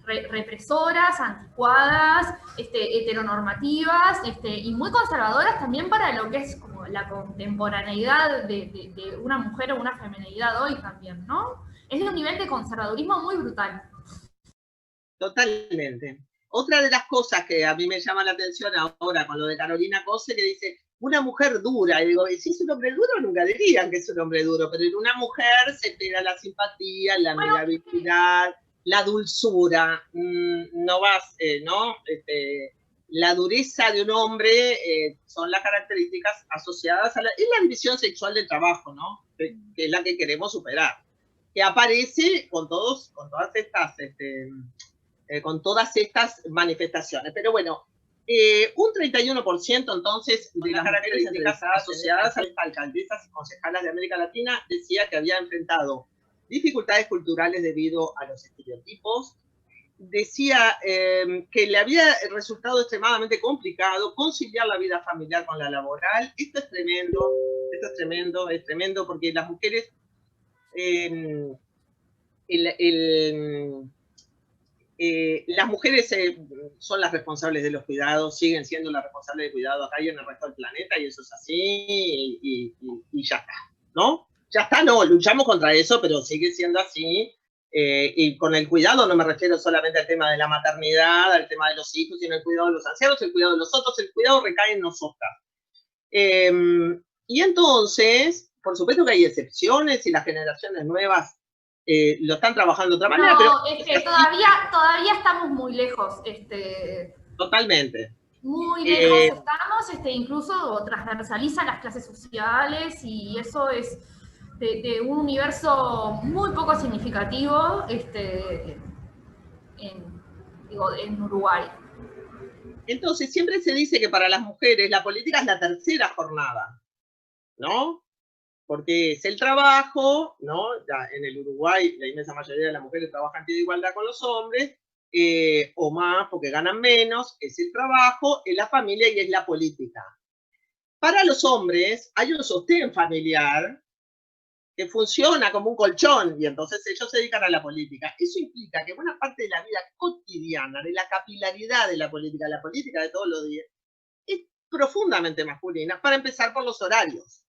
represoras, anticuadas, heteronormativas, y muy conservadoras también para lo que es como la contemporaneidad de una mujer o una feminidad hoy también, ¿no? Es de un nivel de conservadurismo muy brutal. Totalmente. Otra de las cosas que a mí me llama la atención ahora con lo de Carolina Cose, que dice, una mujer dura, y digo, si es un hombre duro, nunca dirían que es un hombre duro, pero en una mujer se pega la simpatía, la amigabilidad, la dulzura, no vas, ¿no? La dureza de un hombre son las características asociadas a la división sexual del trabajo, ¿no? Que es la que queremos superar, que aparece con todas estas manifestaciones. Pero bueno, un 31% entonces de las características asociadas a las alcaldesas y concejalas de América Latina decía que había enfrentado dificultades culturales debido a los estereotipos. Decía que le había resultado extremadamente complicado conciliar la vida familiar con la laboral. Esto es tremendo, porque las mujeres, las mujeres son las responsables de los cuidados, siguen siendo las responsables de cuidado acá y en el resto del planeta, y eso es así, y ya está, ¿no? Ya está, no, luchamos contra eso, pero sigue siendo así. Y con el cuidado no me refiero solamente al tema de la maternidad, al tema de los hijos, sino el cuidado de los ancianos, el cuidado de los otros, el cuidado recae en nosotras. Y entonces, por supuesto que hay excepciones y las generaciones nuevas lo están trabajando de otra manera, pero... todavía estamos muy lejos. Totalmente. Muy lejos estamos, incluso transversaliza las clases sociales, y eso es de un universo muy poco significativo en Uruguay. Entonces, siempre se dice que para las mujeres la política es la tercera jornada, ¿no? Porque es el trabajo, ¿no? Ya en el Uruguay la inmensa mayoría de las mujeres trabajan en pie de igualdad con los hombres, o más porque ganan menos, es el trabajo, es la familia y es la política. Para los hombres hay un sostén familiar que funciona como un colchón, y entonces ellos se dedican a la política. Eso implica que buena parte de la vida cotidiana, de la capilaridad de la política de todos los días, es profundamente masculina, para empezar por los horarios.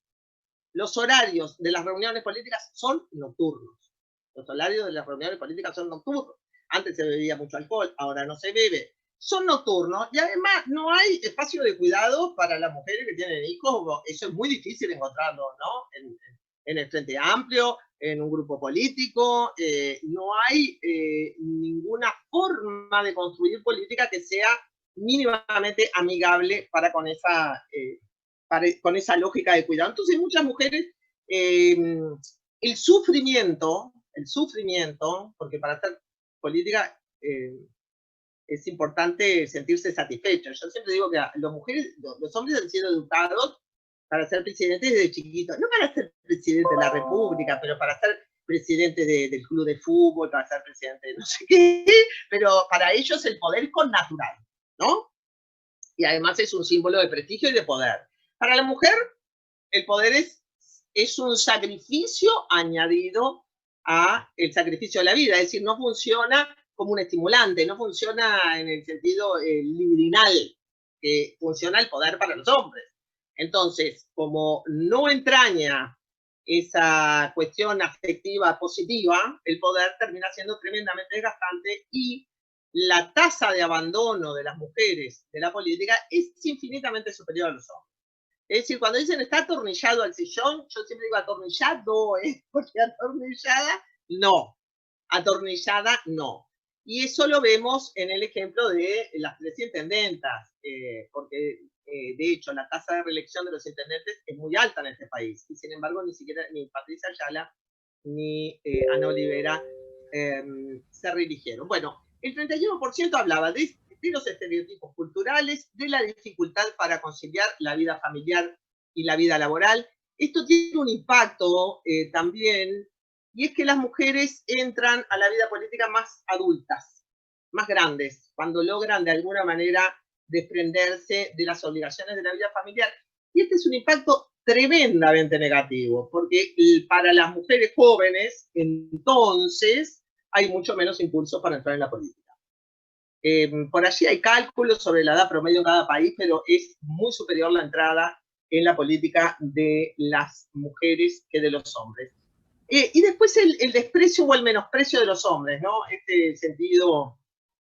Los horarios de las reuniones políticas son nocturnos. Los horarios de las reuniones políticas son nocturnos. Antes se bebía mucho alcohol, ahora no se bebe. Son nocturnos, y además no hay espacio de cuidado para las mujeres que tienen hijos. Eso es muy difícil encontrarlo, ¿no? En el Frente Amplio, en un grupo político, no hay ninguna forma de construir política que sea mínimamente amigable para con esa lógica de cuidado. Entonces, muchas mujeres, el sufrimiento, porque para hacer política es importante sentirse satisfechos. Yo siempre digo que los hombres han sido educados para ser presidentes desde chiquitos, no para ser presidente de la República, pero para ser presidente del club de fútbol, para ser presidente de no sé qué, pero para ellos el poder es connatural, ¿no? Y además es un símbolo de prestigio y de poder. Para la mujer, el poder es un sacrificio añadido a el sacrificio de la vida, es decir, no funciona como un estimulante, no funciona en el sentido libidinal, que funciona el poder para los hombres. Entonces, como no entraña esa cuestión afectiva positiva, el poder termina siendo tremendamente desgastante y la tasa de abandono de las mujeres de la política es infinitamente superior a los hombres. Es decir, cuando dicen está atornillado al sillón, yo siempre digo atornillado, porque atornillada no, atornillada no. Y eso lo vemos en el ejemplo de las 3 intendentas, porque de hecho la tasa de reelección de los intendentes es muy alta en este país, y sin embargo ni siquiera ni Patricia Ayala ni Ana Olivera se reeligieron. Bueno, el 31% hablaba de los estereotipos culturales, de la dificultad para conciliar la vida familiar y la vida laboral. Esto tiene un impacto también, y es que las mujeres entran a la vida política más adultas, más grandes, cuando logran de alguna manera desprenderse de las obligaciones de la vida familiar. Y este es un impacto tremendamente negativo, porque para las mujeres jóvenes, entonces, hay mucho menos impulso para entrar en la política. Por allí hay cálculos sobre la edad promedio en cada país, pero es muy superior la entrada en la política de las mujeres que de los hombres. Y después el desprecio o el menosprecio de los hombres, ¿no? Este sentido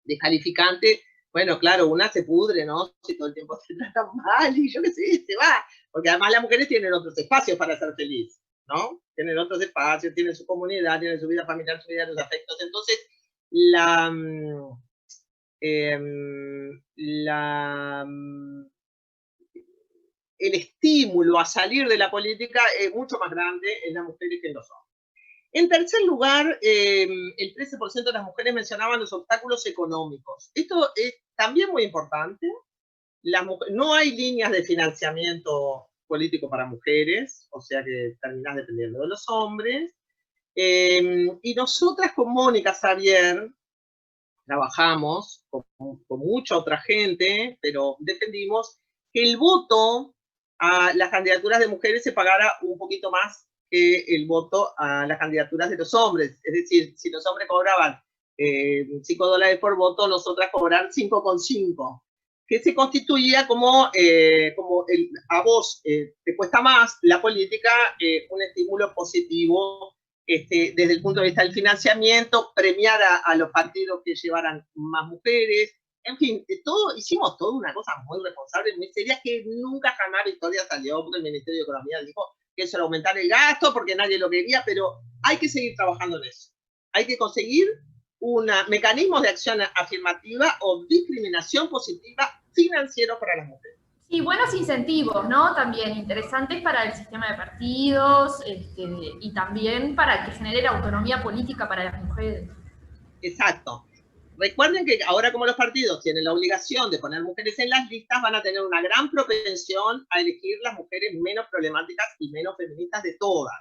descalificante. Bueno, claro, una se pudre, ¿no? Si todo el tiempo se trata mal y yo qué sé, se va. Porque además las mujeres tienen otros espacios para ser feliz, ¿no? Tienen otros espacios, tienen su comunidad, tienen su vida familiar, su vida de los afectos. Entonces, el estímulo a salir de la política es mucho más grande en las mujeres que en los hombres. En tercer lugar, el 13% de las mujeres mencionaban los obstáculos económicos. Esto es también muy importante. No hay líneas de financiamiento político para mujeres, o sea que terminás dependiendo de los hombres. Y nosotras con Mónica Xavier trabajamos con mucha otra gente, pero defendimos que el voto a las candidaturas de mujeres se pagara un poquito más que el voto a las candidaturas de los hombres. Es decir, si los hombres cobraban $5 por voto, nosotras cobrar 5,5, que se constituía como, a vos te cuesta más la política, un estímulo positivo desde el punto de vista del financiamiento, premiar a los partidos que llevaran más mujeres. En fin, hicimos toda una cosa muy responsable, muy seria, que nunca jamás Victoria salió, porque el Ministerio de Economía dijo que eso era aumentar el gasto, porque nadie lo quería, pero hay que seguir trabajando en eso. Hay que conseguir mecanismos de acción afirmativa o discriminación positiva financieros para las mujeres. Sí, buenos incentivos, ¿no? También interesantes para el sistema de partidos y también para que genere autonomía política para las mujeres. Exacto. Recuerden que ahora como los partidos tienen la obligación de poner mujeres en las listas, van a tener una gran propensión a elegir las mujeres menos problemáticas y menos feministas de todas.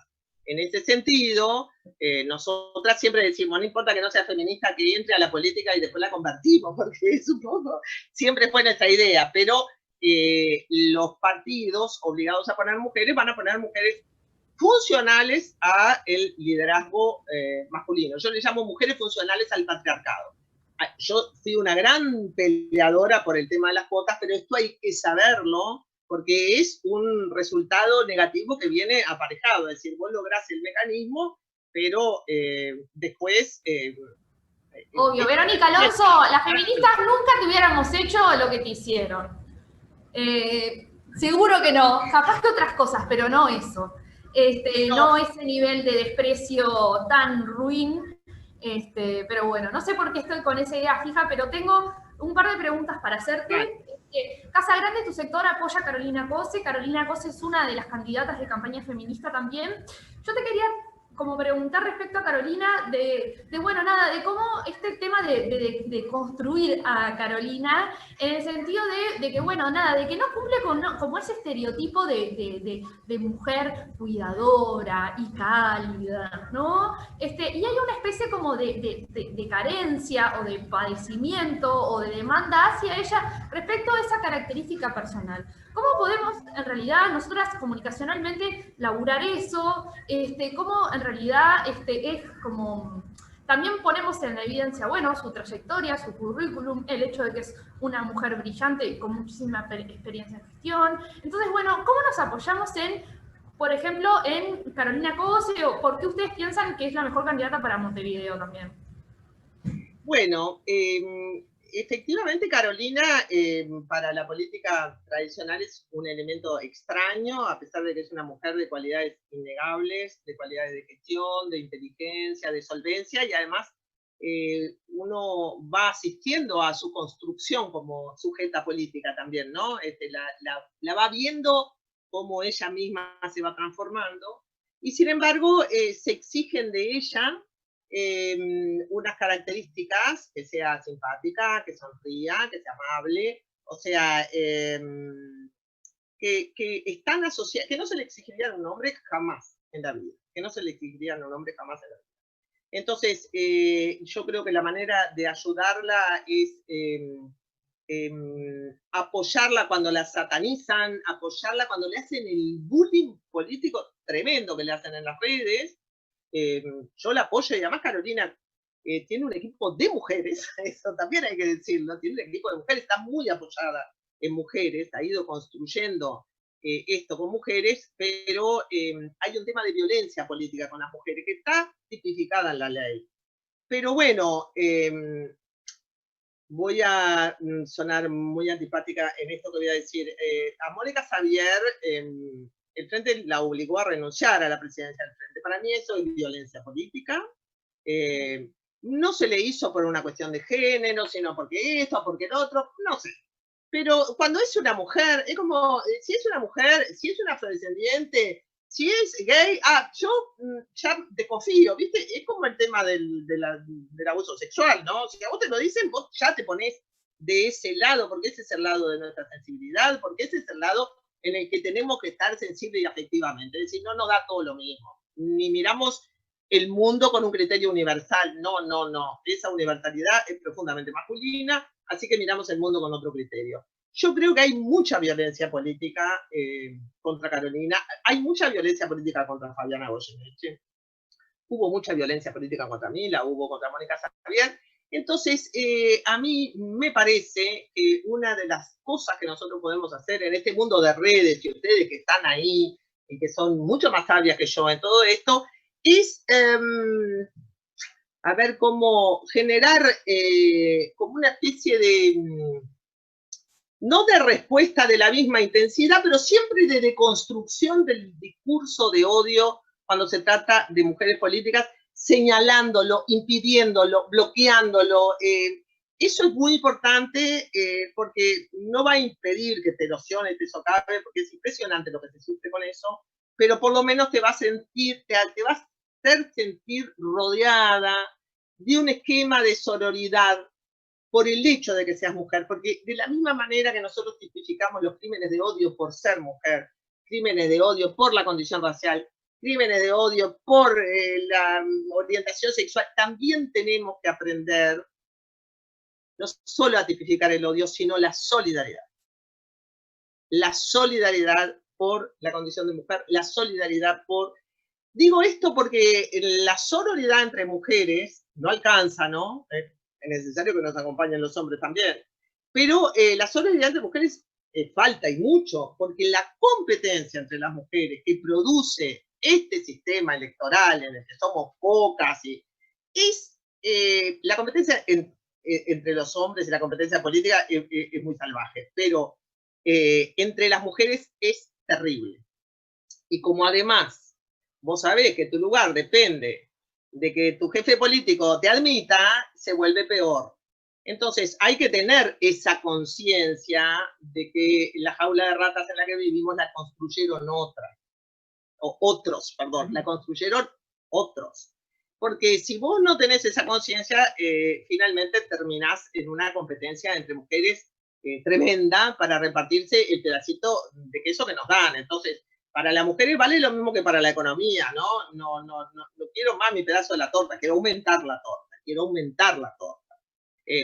En ese sentido, nosotras siempre decimos, no importa que no sea feminista, que entre a la política y después la convertimos, porque es un poco, siempre fue nuestra idea, pero los partidos obligados a poner mujeres van a poner mujeres funcionales a el liderazgo masculino. Yo le llamo mujeres funcionales al patriarcado. Yo fui una gran peleadora por el tema de las cuotas, pero esto hay que saberlo, porque es un resultado negativo que viene aparejado. Es decir, vos lográs el mecanismo, pero después... Obvio, Verónica Alonso, las feministas nunca te hubiéramos hecho lo que te hicieron. Seguro que no, capaz que otras cosas, pero no eso. No ese nivel de desprecio tan ruin. Pero bueno, no sé por qué estoy con esa idea fija, pero tengo un par de preguntas para hacerte. Casa Grande, tu sector apoya a Carolina Cose. Carolina Cose es una de las candidatas de campaña feminista también. Yo te quería como preguntar respecto a Carolina de cómo este tema de construir a Carolina en el sentido de que, de que no cumple como ese estereotipo de mujer cuidadora y cálida, ¿no? Y hay una especie como de carencia o de padecimiento o de demanda hacia ella respecto a esa característica personal. ¿Cómo podemos, en realidad, nosotras comunicacionalmente laburar eso? ¿Cómo, en realidad, es como También ponemos en evidencia, bueno, su trayectoria, su currículum, el hecho de que es una mujer brillante y con muchísima experiencia en gestión. Entonces, bueno, ¿cómo nos apoyamos en, por ejemplo, en Carolina Cose, o por qué ustedes piensan que es la mejor candidata para Montevideo también? Bueno, efectivamente Carolina para la política tradicional es un elemento extraño, a pesar de que es una mujer de cualidades innegables, de cualidades de gestión, de inteligencia, de solvencia, y además uno va asistiendo a su construcción como sujeta política también, ¿no? La va viendo cómo ella misma se va transformando, y sin embargo se exigen de ella unas características, que sea simpática, que sonría, que sea amable, o sea, que están asociadas, que no se le exigirían a un hombre jamás en la vida, que no se le exigirían a un hombre jamás en la vida. Entonces, yo creo que la manera de ayudarla es apoyarla cuando la satanizan, apoyarla cuando le hacen el bullying político tremendo que le hacen en las redes. Yo la apoyo, y además Carolina tiene un equipo de mujeres, eso también hay que decirlo, tiene un equipo de mujeres, está muy apoyada en mujeres, ha ido construyendo esto con mujeres, pero hay un tema de violencia política con las mujeres que está tipificada en la ley. Pero bueno, voy a sonar muy antipática en esto que voy a decir. A Mónica Xavier, el Frente la obligó a renunciar a la presidencia del Frente. Para mí eso es violencia política. No se le hizo por una cuestión de género, sino porque esto, porque lo otro, no sé. Pero cuando es una mujer, es como, si es una mujer, si es una afrodescendiente, si es gay, yo ya desconfío, ¿viste? Es como el tema del abuso sexual, ¿no? Si a vos te lo dicen, vos ya te ponés de ese lado, porque ese es el lado de nuestra sensibilidad, porque ese es el lado en el que tenemos que estar sensibles y afectivamente. Es decir, no nos da todo lo mismo. Ni miramos el mundo con un criterio universal. No, no, no. Esa universalidad es profundamente masculina, así que miramos el mundo con otro criterio. Yo creo que hay mucha violencia política contra Carolina, hay mucha violencia política contra Fabiana Goyeneche, hubo mucha violencia política contra mí, la hubo contra Mónica Xavier. Entonces, a mí me parece que una de las cosas que nosotros podemos hacer en este mundo de redes, y ustedes que están ahí y que son mucho más sabias que yo en todo esto, es a ver cómo generar como una especie de no de respuesta de la misma intensidad, pero siempre de deconstrucción del discurso de odio cuando se trata de mujeres políticas, señalándolo, impidiéndolo, bloqueándolo. Eso es muy importante porque no va a impedir que te erosione, te socave, porque es impresionante lo que se sufre con eso, pero por lo menos te va a sentir, te va a hacer sentir rodeada de un esquema de sororidad por el hecho de que seas mujer, porque de la misma manera que nosotros tipificamos los crímenes de odio por ser mujer, crímenes de odio por la condición racial, crímenes de odio por la orientación sexual, también tenemos que aprender no solo a tipificar el odio, sino la solidaridad. La solidaridad por la condición de mujer, la solidaridad por... Digo esto porque la sororidad entre mujeres no alcanza, ¿no? Es necesario que nos acompañen los hombres también. Pero la solidaridad entre mujeres falta y mucho, porque la competencia entre las mujeres que produce este sistema electoral en el que somos pocas, es la competencia entre los hombres y la competencia política es muy salvaje, pero entre las mujeres es terrible. Y como además vos sabés que tu lugar depende de que tu jefe político te admita, se vuelve peor. Entonces hay que tener esa conciencia de que la jaula de ratas en la que vivimos la construyeron otros, la construyeron otros. Porque si vos no tenés esa conciencia, finalmente terminás en una competencia entre mujeres tremenda para repartirse el pedacito de queso que nos dan. Entonces, para las mujeres vale lo mismo que para la economía, ¿no? No quiero más mi pedazo de la torta, quiero aumentar la torta,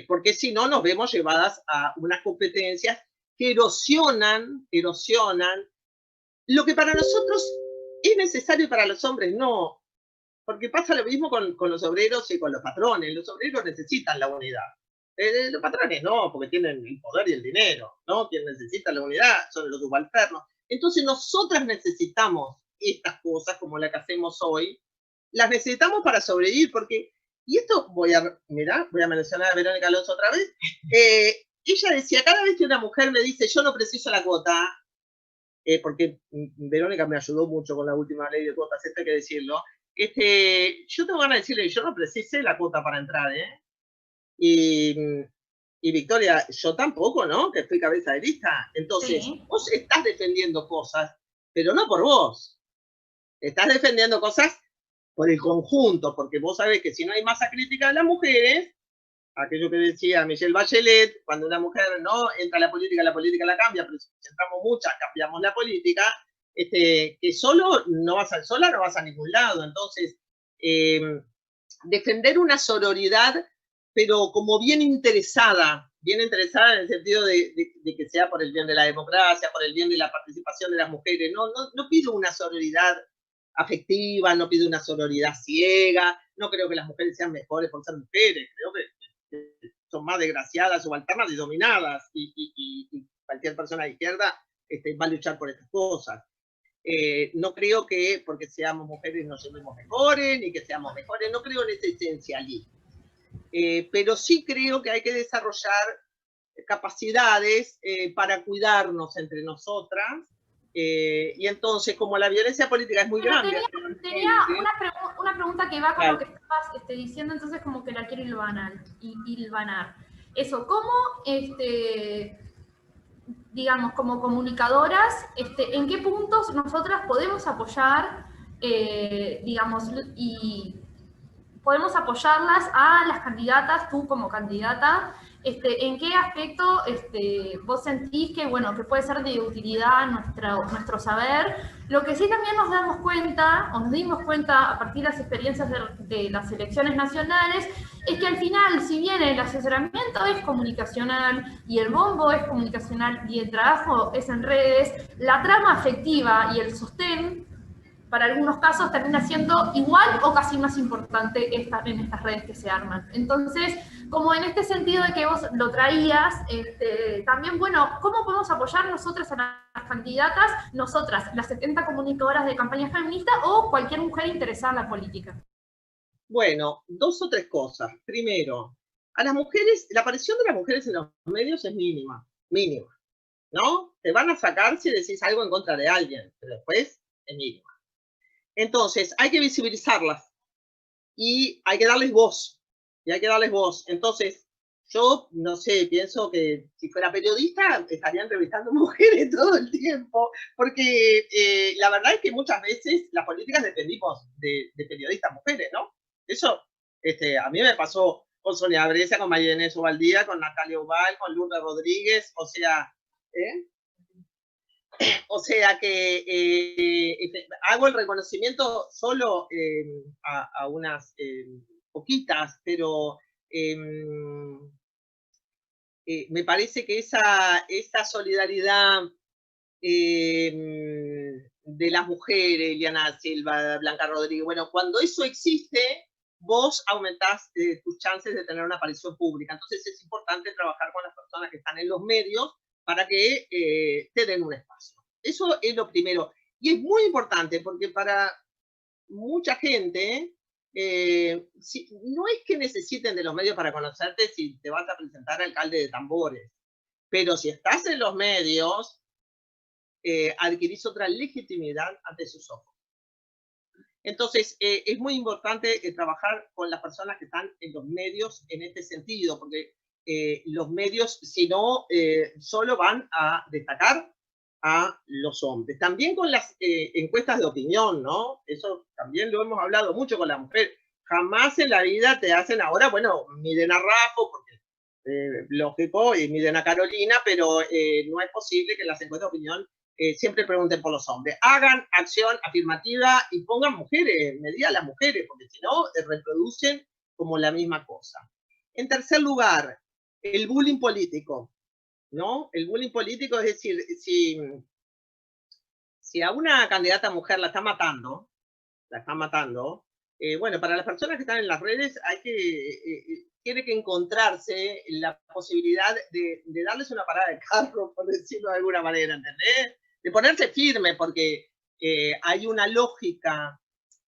porque si no nos vemos llevadas a unas competencias que erosionan lo que para nosotros es necesario y para los hombres no. Porque pasa lo mismo con los obreros y con los patrones. Los obreros necesitan la unidad. Los patrones no, porque tienen el poder y el dinero, ¿no? Quien necesita la unidad son los subalternos. Entonces nosotras necesitamos estas cosas como la que hacemos hoy, las necesitamos para sobrevivir, porque, y esto voy a mencionar a Verónica Alonso otra vez, ella decía, cada vez que una mujer me dice, yo no preciso la cuota, porque Verónica me ayudó mucho con la última ley de cuotas, esto hay que decirlo, yo tengo ganas de decirle, yo no precisé la cuota para entrar, y Victoria, yo tampoco, ¿no? Que fui cabeza de lista. Entonces, sí, vos estás defendiendo cosas, pero no por vos. Estás defendiendo cosas por el conjunto, porque vos sabés que si no hay masa crítica de las mujeres, aquello que decía Michelle Bachelet, cuando una mujer no entra a la política la cambia, pero si entramos muchas, cambiamos la política, que sola no vas a ningún lado. Entonces, defender una sororidad, pero como bien interesada en el sentido de que sea por el bien de la democracia, por el bien de la participación de las mujeres. No pido una sororidad afectiva, no pido una sororidad ciega, no creo que las mujeres sean mejores por ser mujeres, creo que son más desgraciadas, subalternas y dominadas, y cualquier persona de izquierda va a luchar por estas cosas. No creo que porque seamos mujeres nos llevemos mejores, ni que seamos mejores, no creo en ese esencialismo. Pero sí creo que hay que desarrollar capacidades para cuidarnos entre nosotras, y entonces, como la violencia política es muy grande... Tenía una pregunta que va con lo que estabas diciendo, entonces como que la quiero hilvanar. Eso, ¿cómo, digamos, como comunicadoras, en qué puntos nosotras podemos apoyar, digamos, y podemos apoyarlas a las candidatas, tú como candidata, ¿en qué aspecto vos sentís que, bueno, que puede ser de utilidad nuestro saber? Lo que sí también nos damos cuenta, o nos dimos cuenta a partir de las experiencias de las elecciones nacionales, es que al final, si bien el asesoramiento es comunicacional y el bombo es comunicacional y el trabajo es en redes, la trama afectiva y el sostén para algunos casos termina siendo igual o casi más importante en estas redes que se arman. Entonces, como en este sentido de que vos lo traías, también, bueno, ¿cómo podemos apoyar nosotras a las candidatas, nosotras, las 70 comunicadoras de campaña feminista o cualquier mujer interesada en la política? Bueno, 2 o 3 cosas. Primero, a las mujeres, la aparición de las mujeres en los medios es mínima, ¿no? Te van a sacar si decís algo en contra de alguien, pero después es mínima. Entonces, hay que visibilizarlas y hay que darles voz. Entonces, yo, no sé, pienso que si fuera periodista estaría entrevistando mujeres todo el tiempo, porque la verdad es que muchas veces las políticas dependimos de periodistas mujeres, ¿no? Eso a mí me pasó con Sonia Brescia, con María Inés Ubaldía, con Natalia Ubal, con Lourdes Rodríguez, o sea... O sea que hago el reconocimiento solo a unas poquitas, pero me parece que esa solidaridad de las mujeres, Eliana Silva, Blanca Rodríguez, bueno, cuando eso existe, vos aumentás tus chances de tener una aparición pública. Entonces es importante trabajar con las personas que están en los medios para que te den un espacio. Eso es lo primero. Y es muy importante porque para mucha gente no es que necesiten de los medios para conocerte si te vas a presentar alcalde de Tambores, pero si estás en los medios, adquirís otra legitimidad ante sus ojos. Entonces, es muy importante trabajar con las personas que están en los medios en este sentido, porque los medios, si no, solo van a destacar a los hombres. También con las encuestas de opinión, ¿no? Eso también lo hemos hablado mucho con la mujer. Jamás en la vida te hacen ahora, bueno, miden a Rafa, porque lógico, y miden a Carolina, pero no es posible que en las encuestas de opinión siempre pregunten por los hombres. Hagan acción afirmativa y pongan mujeres, medida a las mujeres, porque si no, reproducen como la misma cosa. En tercer lugar, el bullying político, ¿no? El bullying político, es decir, si a una candidata mujer la están matando, bueno, para las personas que están en las redes tiene que encontrarse la posibilidad de darles una parada de carro, por decirlo de alguna manera, ¿entendés? De ponerse firme, porque hay una lógica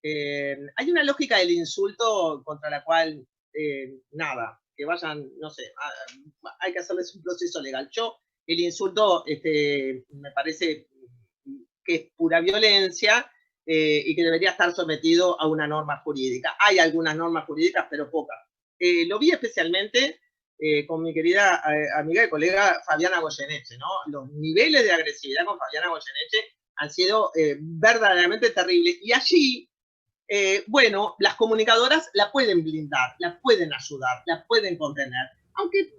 del insulto contra la cual, nada, que vayan, no sé, hay que hacerles un proceso legal. El insulto me parece que es pura violencia y que debería estar sometido a una norma jurídica. Hay algunas normas jurídicas, pero pocas. Lo vi especialmente con mi querida amiga y colega Fabiana Goyeneche, ¿no? Los niveles de agresividad con Fabiana Goyeneche han sido verdaderamente terribles. Y allí, bueno, las comunicadoras la pueden blindar, la pueden ayudar, la pueden contener. Aunque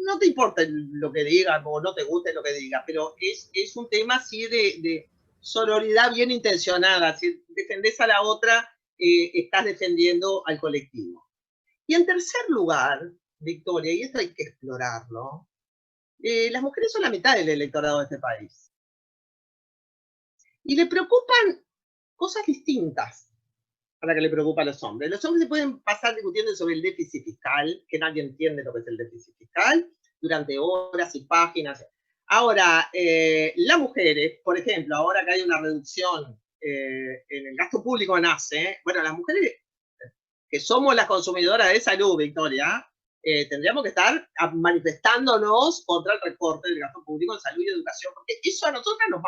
no te importe lo que diga o no te guste lo que diga, pero es un tema así de sororidad bien intencionada. Si defendés a la otra, estás defendiendo al colectivo. Y en tercer lugar, Victoria, y esto hay que explorarlo, las mujeres son la mitad del electorado de este país. Y le preocupan cosas distintas a las que le preocupa a los hombres. Los hombres se pueden pasar discutiendo sobre el déficit fiscal, que nadie entiende lo que es el déficit fiscal, durante horas y páginas. Ahora, las mujeres, por ejemplo, ahora que hay una reducción en el gasto público en ACE, bueno, las mujeres que somos las consumidoras de salud, Victoria, tendríamos que estar manifestándonos contra el recorte del gasto público en salud y educación, porque eso a nosotras nos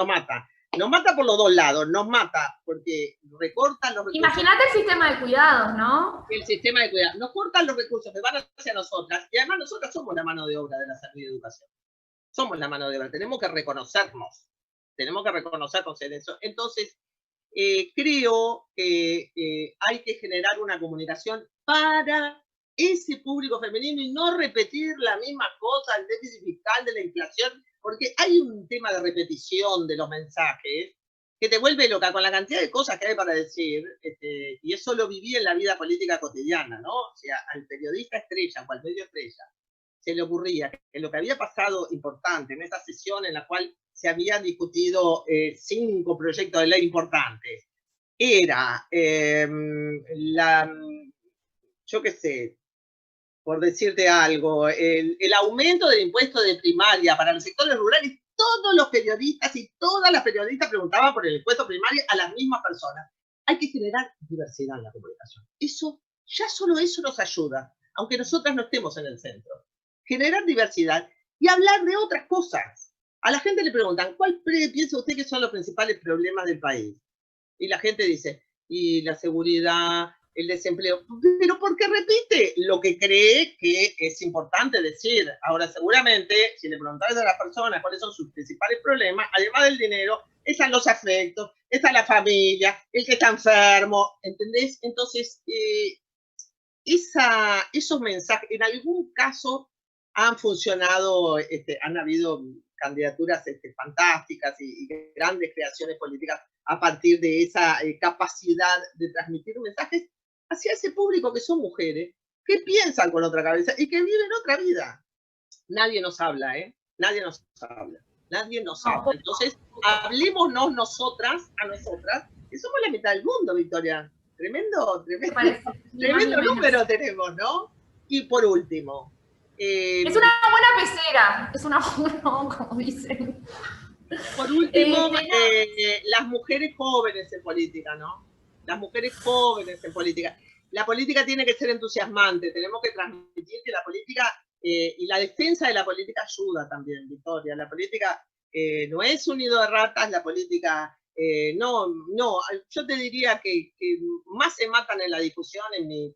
mata. Nos mata por los dos lados, nos mata porque recortan los recursos. Imagínate el sistema de cuidados, ¿no? El sistema de cuidados. Nos cortan los recursos que van hacia nosotras, y además nosotras somos la mano de obra de la salud y educación. Somos la mano de obra, tenemos que reconocernos en eso. Entonces, creo que hay que generar una comunicación para ese público femenino y no repetir la misma cosa, el déficit fiscal, de la inflación, porque hay un tema de repetición de los mensajes que te vuelve loca con la cantidad de cosas que hay para decir, y eso lo viví en la vida política cotidiana, ¿no? O sea, al periodista estrella o al medio estrella se le ocurría que lo que había pasado importante en esa sesión en la cual se habían discutido 5 proyectos de ley importantes, era yo qué sé, por decirte algo, el aumento del impuesto de primaria para los sectores rurales. Todos los periodistas y todas las periodistas preguntaban por el impuesto primario a las mismas personas. Hay que generar diversidad en la comunicación. Eso, ya solo eso nos ayuda, aunque nosotras no estemos en el centro. Generar diversidad y hablar de otras cosas. A la gente le preguntan, ¿cuál piensa usted que son los principales problemas del país? Y la gente dice, y la seguridad, el desempleo, pero porque repite lo que cree que es importante decir. Ahora, seguramente, si le preguntáis a las personas cuáles son sus principales problemas, además del dinero, están los afectos, está la familia, el que está enfermo, ¿entendés? Entonces, esos mensajes, en algún caso, han funcionado, han habido candidaturas fantásticas y grandes creaciones políticas a partir de esa capacidad de transmitir mensajes hacia ese público que son mujeres, que piensan con otra cabeza y que viven otra vida. Nadie nos habla, ¿eh? Nadie nos habla. Entonces, hablémonos nosotras, que somos la mitad del mundo, Victoria. Tremendo número tenemos, ¿no? Y por último. Es una buena pecera, es una buena, como dicen. Por último, las mujeres jóvenes en política, ¿no? Las mujeres jóvenes en política. La política tiene que ser entusiasmante, tenemos que transmitir que la política y la defensa de la política ayuda también, Victoria. La política no es un nido de ratas, la política no, yo te diría que más se matan en la discusión en mi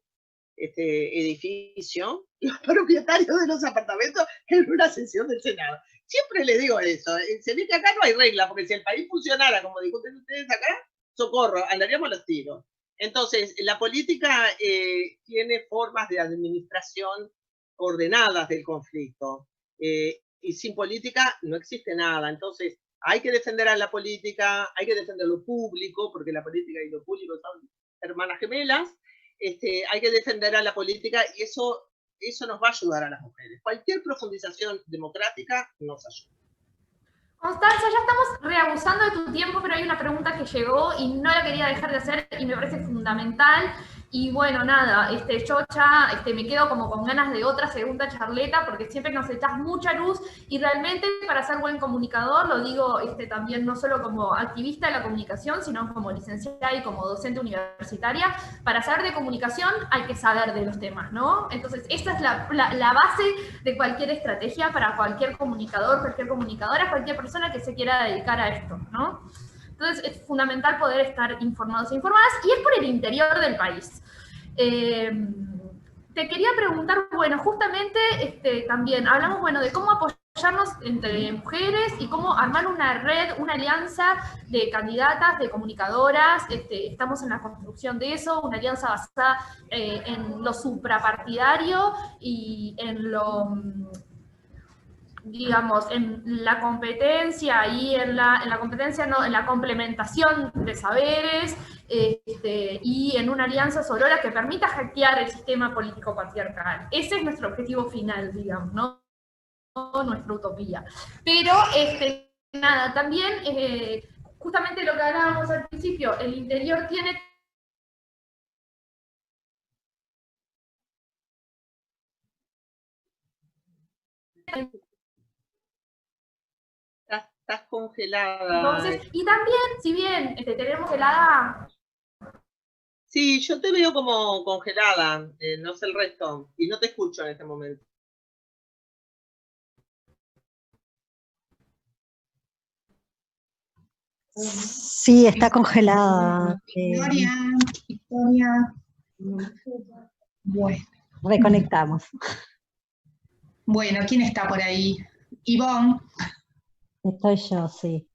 edificio los propietarios de los apartamentos que en una sesión del Senado. Siempre les digo eso, se ve que acá no hay regla, porque si el país funcionara como discuten ustedes acá, socorro, andaríamos a los tiros. Entonces, la política tiene formas de administración ordenadas del conflicto, y sin política no existe nada. Entonces, hay que defender a la política, hay que defender lo público, porque la política y lo público son hermanas gemelas. Hay que defender a la política y eso nos va a ayudar a las mujeres. Cualquier profundización democrática nos ayuda. Constanza, ya estamos reabusando de tu tiempo, pero hay una pregunta que llegó y no la quería dejar de hacer y me parece fundamental. Y bueno, nada, yo ya me quedo como con ganas de otra segunda charleta porque siempre nos echas mucha luz y realmente para ser buen comunicador, lo digo también no solo como activista de la comunicación, sino como licenciada y como docente universitaria, para saber de comunicación hay que saber de los temas, ¿no? Entonces, esta es la base de cualquier estrategia para cualquier comunicador, cualquier comunicadora, cualquier persona que se quiera dedicar a esto, ¿no? Entonces es fundamental poder estar informados e informadas y es por el interior del país. Te quería preguntar, bueno, justamente también hablamos, bueno, de cómo apoyarnos entre mujeres y cómo armar una red, una alianza de candidatas, de comunicadoras. Estamos en la construcción de eso, una alianza basada en lo suprapartidario y en lo, digamos, en la competencia y en la competencia, no, en la complementación de saberes y en una alianza sorora que permita hackear el sistema político patriarcal. Ese es nuestro objetivo final, digamos, ¿no? Nuestra utopía. Pero, nada, también, justamente lo que hablábamos al principio, el interior tiene Estás congelada. entonces, y también, si bien tenemos helada. Sí, yo te veo como congelada, no sé el resto, y no te escucho en este momento. Sí, está congelada. Victoria. Bueno. Reconectamos. Bueno, ¿quién está por ahí? Ivonne. Estoy yo, sí.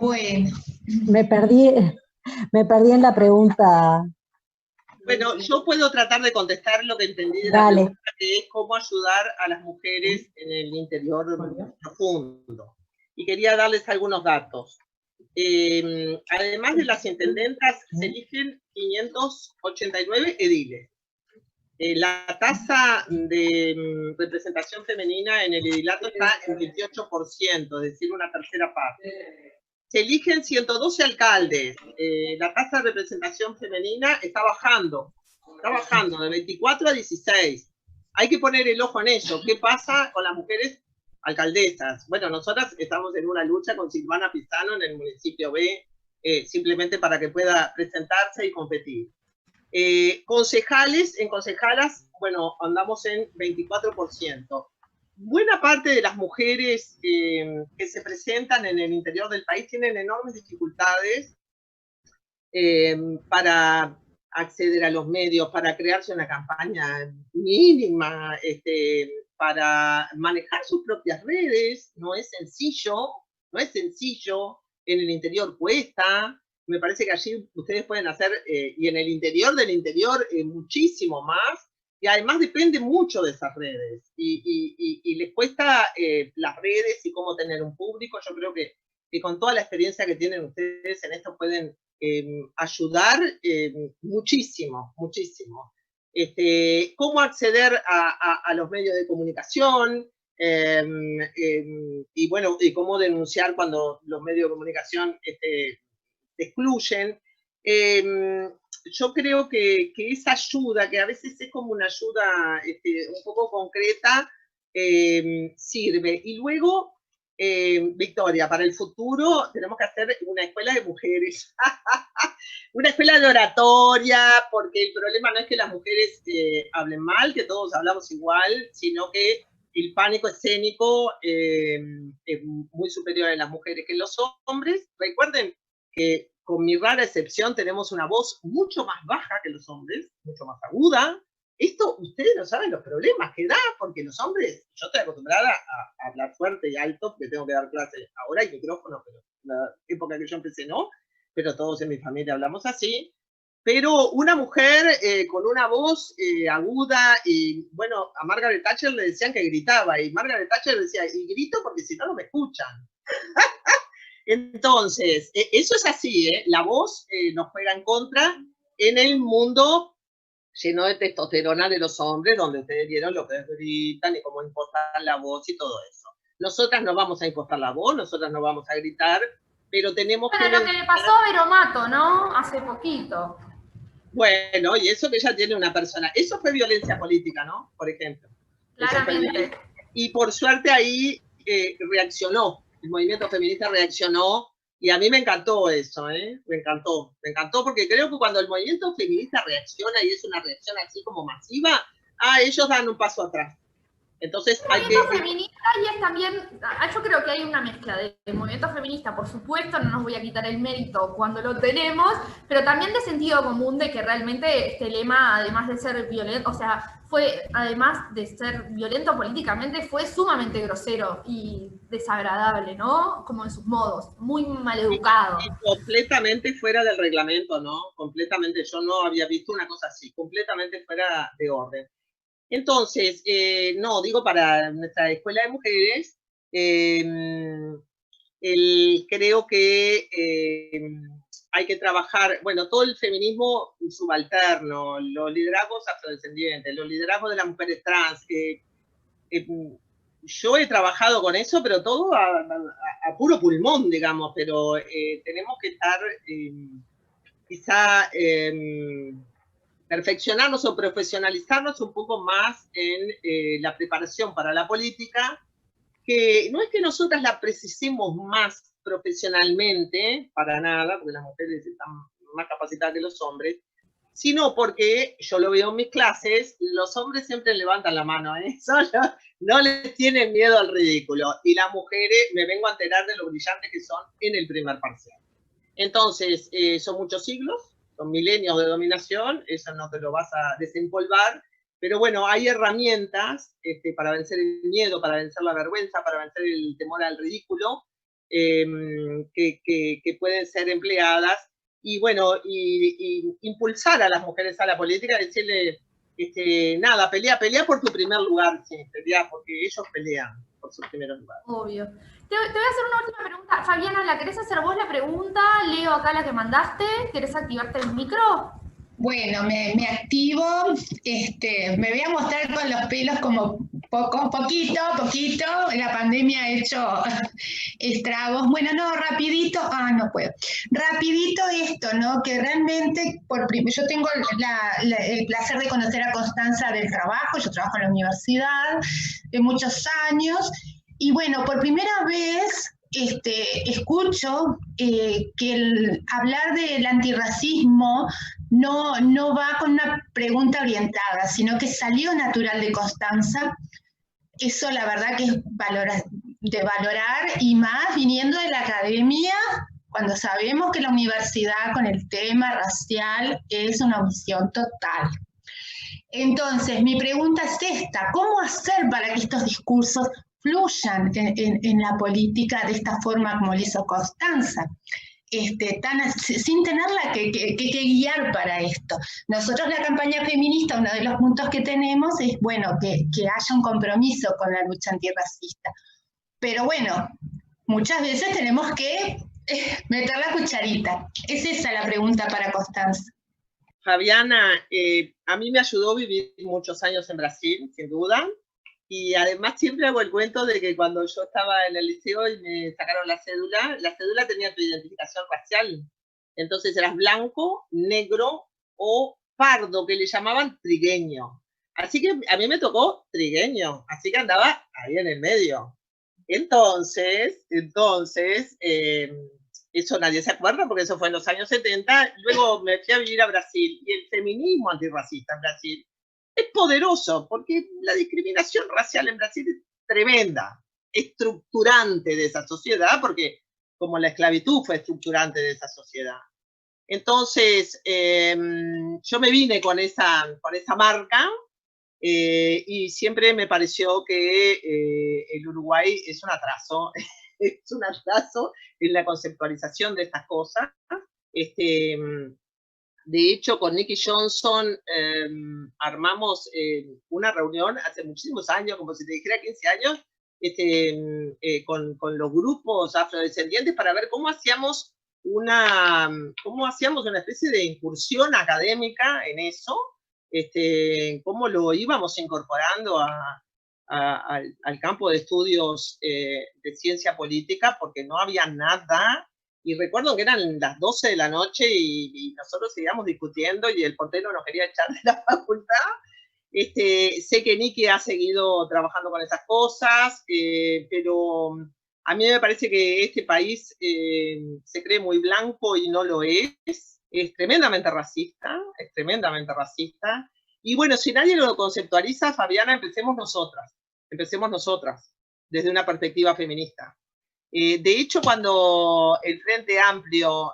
Bueno. Me perdí en la pregunta. Bueno, yo puedo tratar de contestar lo que entendí de la Dale. pregunta, que es cómo ayudar a las mujeres en el interior profundo. Y quería darles algunos datos. Además de las intendentas, se eligen 589 ediles. La tasa de representación femenina en el edilato está en 28%, es decir, una tercera parte. Se eligen 112 alcaldes. La tasa de representación femenina está bajando de 24 a 16. Hay que poner el ojo en eso. ¿Qué pasa con las mujeres alcaldesas? Bueno, nosotras estamos en una lucha con Silvana Pisano en el municipio B, simplemente para que pueda presentarse y competir. Concejales, en concejalas, bueno, andamos en 24%. Buena parte de las mujeres que se presentan en el interior del país tienen enormes dificultades para acceder a los medios, para crearse una campaña mínima, para manejar sus propias redes. No es sencillo, en el interior cuesta. Me parece que allí ustedes pueden hacer, y en el interior del interior, muchísimo más. Y además depende mucho de esas redes. Y les cuesta las redes y cómo tener un público. Yo creo que con toda la experiencia que tienen ustedes en esto pueden ayudar muchísimo, muchísimo. Cómo acceder a los medios de comunicación, y bueno, y cómo denunciar cuando los medios de comunicación te excluyen. Yo creo que esa ayuda, que a veces es como una ayuda un poco concreta, sirve. Y luego, Victoria, para el futuro tenemos que hacer una escuela de mujeres. Una escuela de oratoria, porque el problema no es que las mujeres hablen mal, que todos hablamos igual, sino que el pánico escénico es muy superior en las mujeres que en los hombres. Recuerden que con mi rara excepción tenemos una voz mucho más baja que los hombres, mucho más aguda. Esto ustedes no saben los problemas que da, porque los hombres, yo estoy acostumbrada a hablar fuerte y alto, porque tengo que dar clases ahora, hay micrófono, pero en la época que yo empecé no, pero todos en mi familia hablamos así. Pero una mujer con una voz aguda, y bueno, a Margaret Thatcher le decían que gritaba, y Margaret Thatcher decía, y grito porque si no, no me escuchan. Entonces, eso es así, la voz nos juega en contra en el mundo lleno de testosterona de los hombres, donde ustedes vieron lo que gritan y cómo importan la voz y todo eso. nosotras no vamos a impostar la voz, nosotras no vamos a gritar, pero tenemos Bueno, lo que le pasó a Veromato, ¿no? Hace poquito. Bueno, y eso que ella tiene una persona, eso fue violencia política, ¿no? Por ejemplo. Claramente. Y por suerte ahí reaccionó, el movimiento feminista reaccionó, y a mí me encantó eso, me encantó porque creo que cuando el movimiento feminista reacciona y es una reacción así como masiva, ellos dan un paso atrás. Entonces hay que... feminista y es también, yo creo que hay una mezcla de movimiento feminista, por supuesto, no nos voy a quitar el mérito cuando lo tenemos, pero también de sentido común de que realmente este lema, además de ser violento, o sea, además de ser violento políticamente, fue sumamente grosero y desagradable, ¿no? Como en sus modos, muy maleducado. Y completamente fuera del reglamento, ¿no? Completamente, yo no había visto una cosa así, completamente fuera de orden. Entonces, no, digo para nuestra escuela de mujeres, creo que hay que trabajar, bueno, todo el feminismo subalterno, los liderazgos afrodescendientes, los liderazgos de las mujeres trans. Yo he trabajado con eso, pero todo a puro pulmón, digamos, pero tenemos que estar quizá... perfeccionarnos o profesionalizarnos un poco más en la preparación para la política, que no es que nosotras la precisemos más profesionalmente, para nada, porque las mujeres están más capacitadas que los hombres, sino porque, yo lo veo en mis clases, los hombres siempre levantan la mano, no les tienen miedo al ridículo, y las mujeres me vengo a enterar de lo brillantes que son en el primer parcial. Entonces, son muchos siglos, son milenios de dominación, eso no te lo vas a desempolvar, pero bueno, hay herramientas para vencer el miedo, para vencer la vergüenza, para vencer el temor al ridículo, que pueden ser empleadas, y bueno, y impulsar a las mujeres a la política, decirle, nada, pelea por tu primer lugar, sí, pelea, porque ellos pelean por sus primeros lugares. Obvio. Te voy a hacer una última pregunta. Fabiana, ¿la querés hacer vos la pregunta? Leo acá la que mandaste. ¿Querés activarte el micro? Bueno, me activo, me voy a mostrar con los pelos como poquito, la pandemia ha hecho estragos. Bueno, no, rapidito, no puedo. Rapidito esto, ¿no? Que realmente, yo tengo el placer de conocer a Constanza del trabajo, yo trabajo en la universidad de muchos años, y bueno, por primera vez escucho que hablar del antirracismo no va con una pregunta orientada, sino que salió natural de Constanza. Eso la verdad que es de valorar, y más viniendo de la academia, cuando sabemos que la universidad con el tema racial es una omisión total. Entonces, mi pregunta es esta: ¿cómo hacer para que estos discursos fluyan en la política de esta forma como lo hizo Constanza? Sin tenerla que guiar para esto. Nosotros, la campaña feminista, uno de los puntos que tenemos es, bueno, que haya un compromiso con la lucha antirracista. Pero bueno, muchas veces tenemos que meter la cucharita. Es esa la pregunta para Constanza. Fabiana, a mí me ayudó vivir muchos años en Brasil, sin duda. Y además siempre hago el cuento de que cuando yo estaba en el liceo y me sacaron la cédula tenía tu identificación racial. Entonces eras blanco, negro o pardo, que le llamaban trigueño. Así que a mí me tocó trigueño, así que andaba ahí en el medio. Entonces eso nadie se acuerda porque eso fue en los años 70. Luego me fui a vivir a Brasil, y el feminismo antirracista en Brasil es poderoso, porque la discriminación racial en Brasil es tremenda, estructurante de esa sociedad, porque como la esclavitud fue estructurante de esa sociedad. Entonces, yo me vine con esa marca, y siempre me pareció que el Uruguay es un atraso, es un atraso en la conceptualización de estas cosas. De hecho, con Nicky Johnson armamos una reunión hace muchísimos años, como si te dijera 15 años, con los grupos afrodescendientes para ver cómo hacíamos una especie de incursión académica en eso, cómo lo íbamos incorporando a al campo de estudios de ciencia política, porque no había nada. Y recuerdo que eran las 12 de la noche y nosotros seguíamos discutiendo y el portero nos quería echar de la facultad. Sé que Niki ha seguido trabajando con esas cosas, pero a mí me parece que este país se cree muy blanco y no lo es tremendamente racista, es tremendamente racista. Y bueno, si nadie lo conceptualiza, Fabiana, empecemos nosotras, desde una perspectiva feminista. De hecho, cuando el Frente Amplio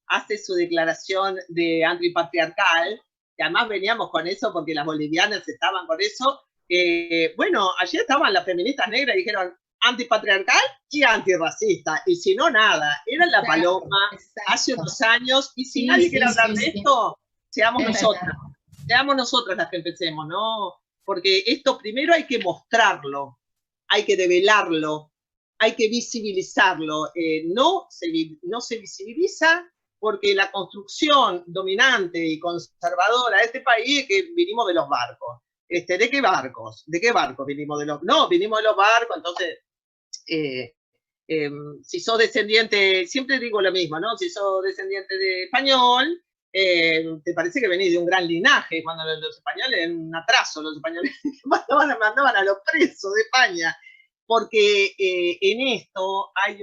hace su declaración de antipatriarcal, que además veníamos con eso porque las bolivianas estaban con eso, bueno, ayer estaban las feministas negras y dijeron antipatriarcal y antirracista, y si no, nada, era la paloma hace unos años, y si nadie quiere hablar de esto, seamos nosotras las que empecemos, ¿no? Porque esto primero hay que mostrarlo, hay que develarlo, hay que visibilizarlo. No se visibiliza porque la construcción dominante y conservadora de este país es que vinimos de los barcos. ¿De qué barcos? ¿De qué barcos vinimos de los? No, vinimos de los barcos, entonces, si sos descendiente, siempre digo lo mismo, ¿no? Si sos descendiente de español, te parece que venís de un gran linaje, cuando los españoles, en un atraso, los españoles mandaban a los presos de España, porque en esto hay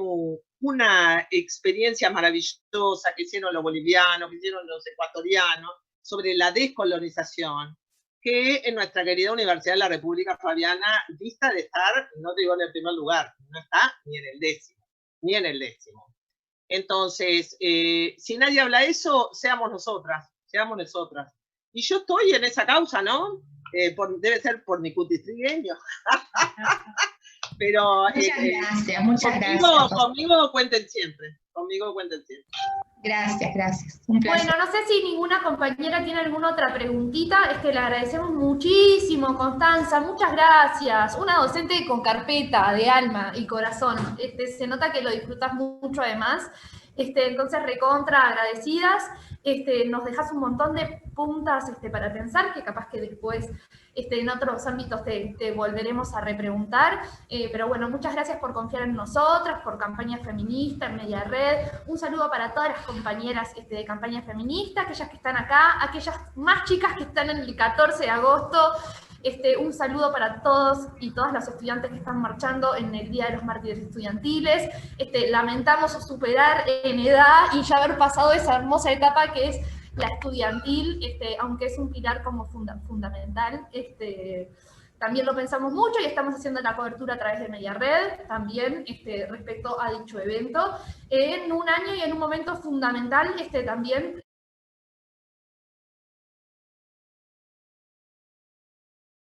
una experiencia maravillosa que hicieron los bolivianos, que hicieron los ecuatorianos, sobre la descolonización, que en nuestra querida Universidad de la República, Fabiana, dista de estar, no te digo en el primer lugar, no está ni en el décimo. Entonces, si nadie habla de eso, seamos nosotras. Y yo estoy en esa causa, ¿no? Debe ser por mi cutis trigueño. Pero muchas gracias. Conmigo cuenten siempre. Gracias. Un placer. Bueno, no sé si ninguna compañera tiene alguna otra preguntita. Le agradecemos muchísimo, Constanza, muchas gracias. Una docente con carpeta, de alma y corazón. Se nota que lo disfrutas mucho además. Entonces, recontra agradecidas. Nos dejas un montón de puntas para pensar, que capaz que después en otros ámbitos te volveremos a repreguntar. Pero bueno, muchas gracias por confiar en nosotras, por Campaña Feminista, en Media Red. Un saludo para todas las compañeras de Campaña Feminista, aquellas que están acá, aquellas más chicas que están en el 14 de agosto. Un saludo para todos y todas los estudiantes que están marchando en el Día de los Mártires Estudiantiles. Lamentamos superar en edad y ya haber pasado esa hermosa etapa que es la estudiantil, aunque es un pilar como fundamental. También lo pensamos mucho y estamos haciendo la cobertura a través de Media Red, también respecto a dicho evento, en un año y en un momento fundamental también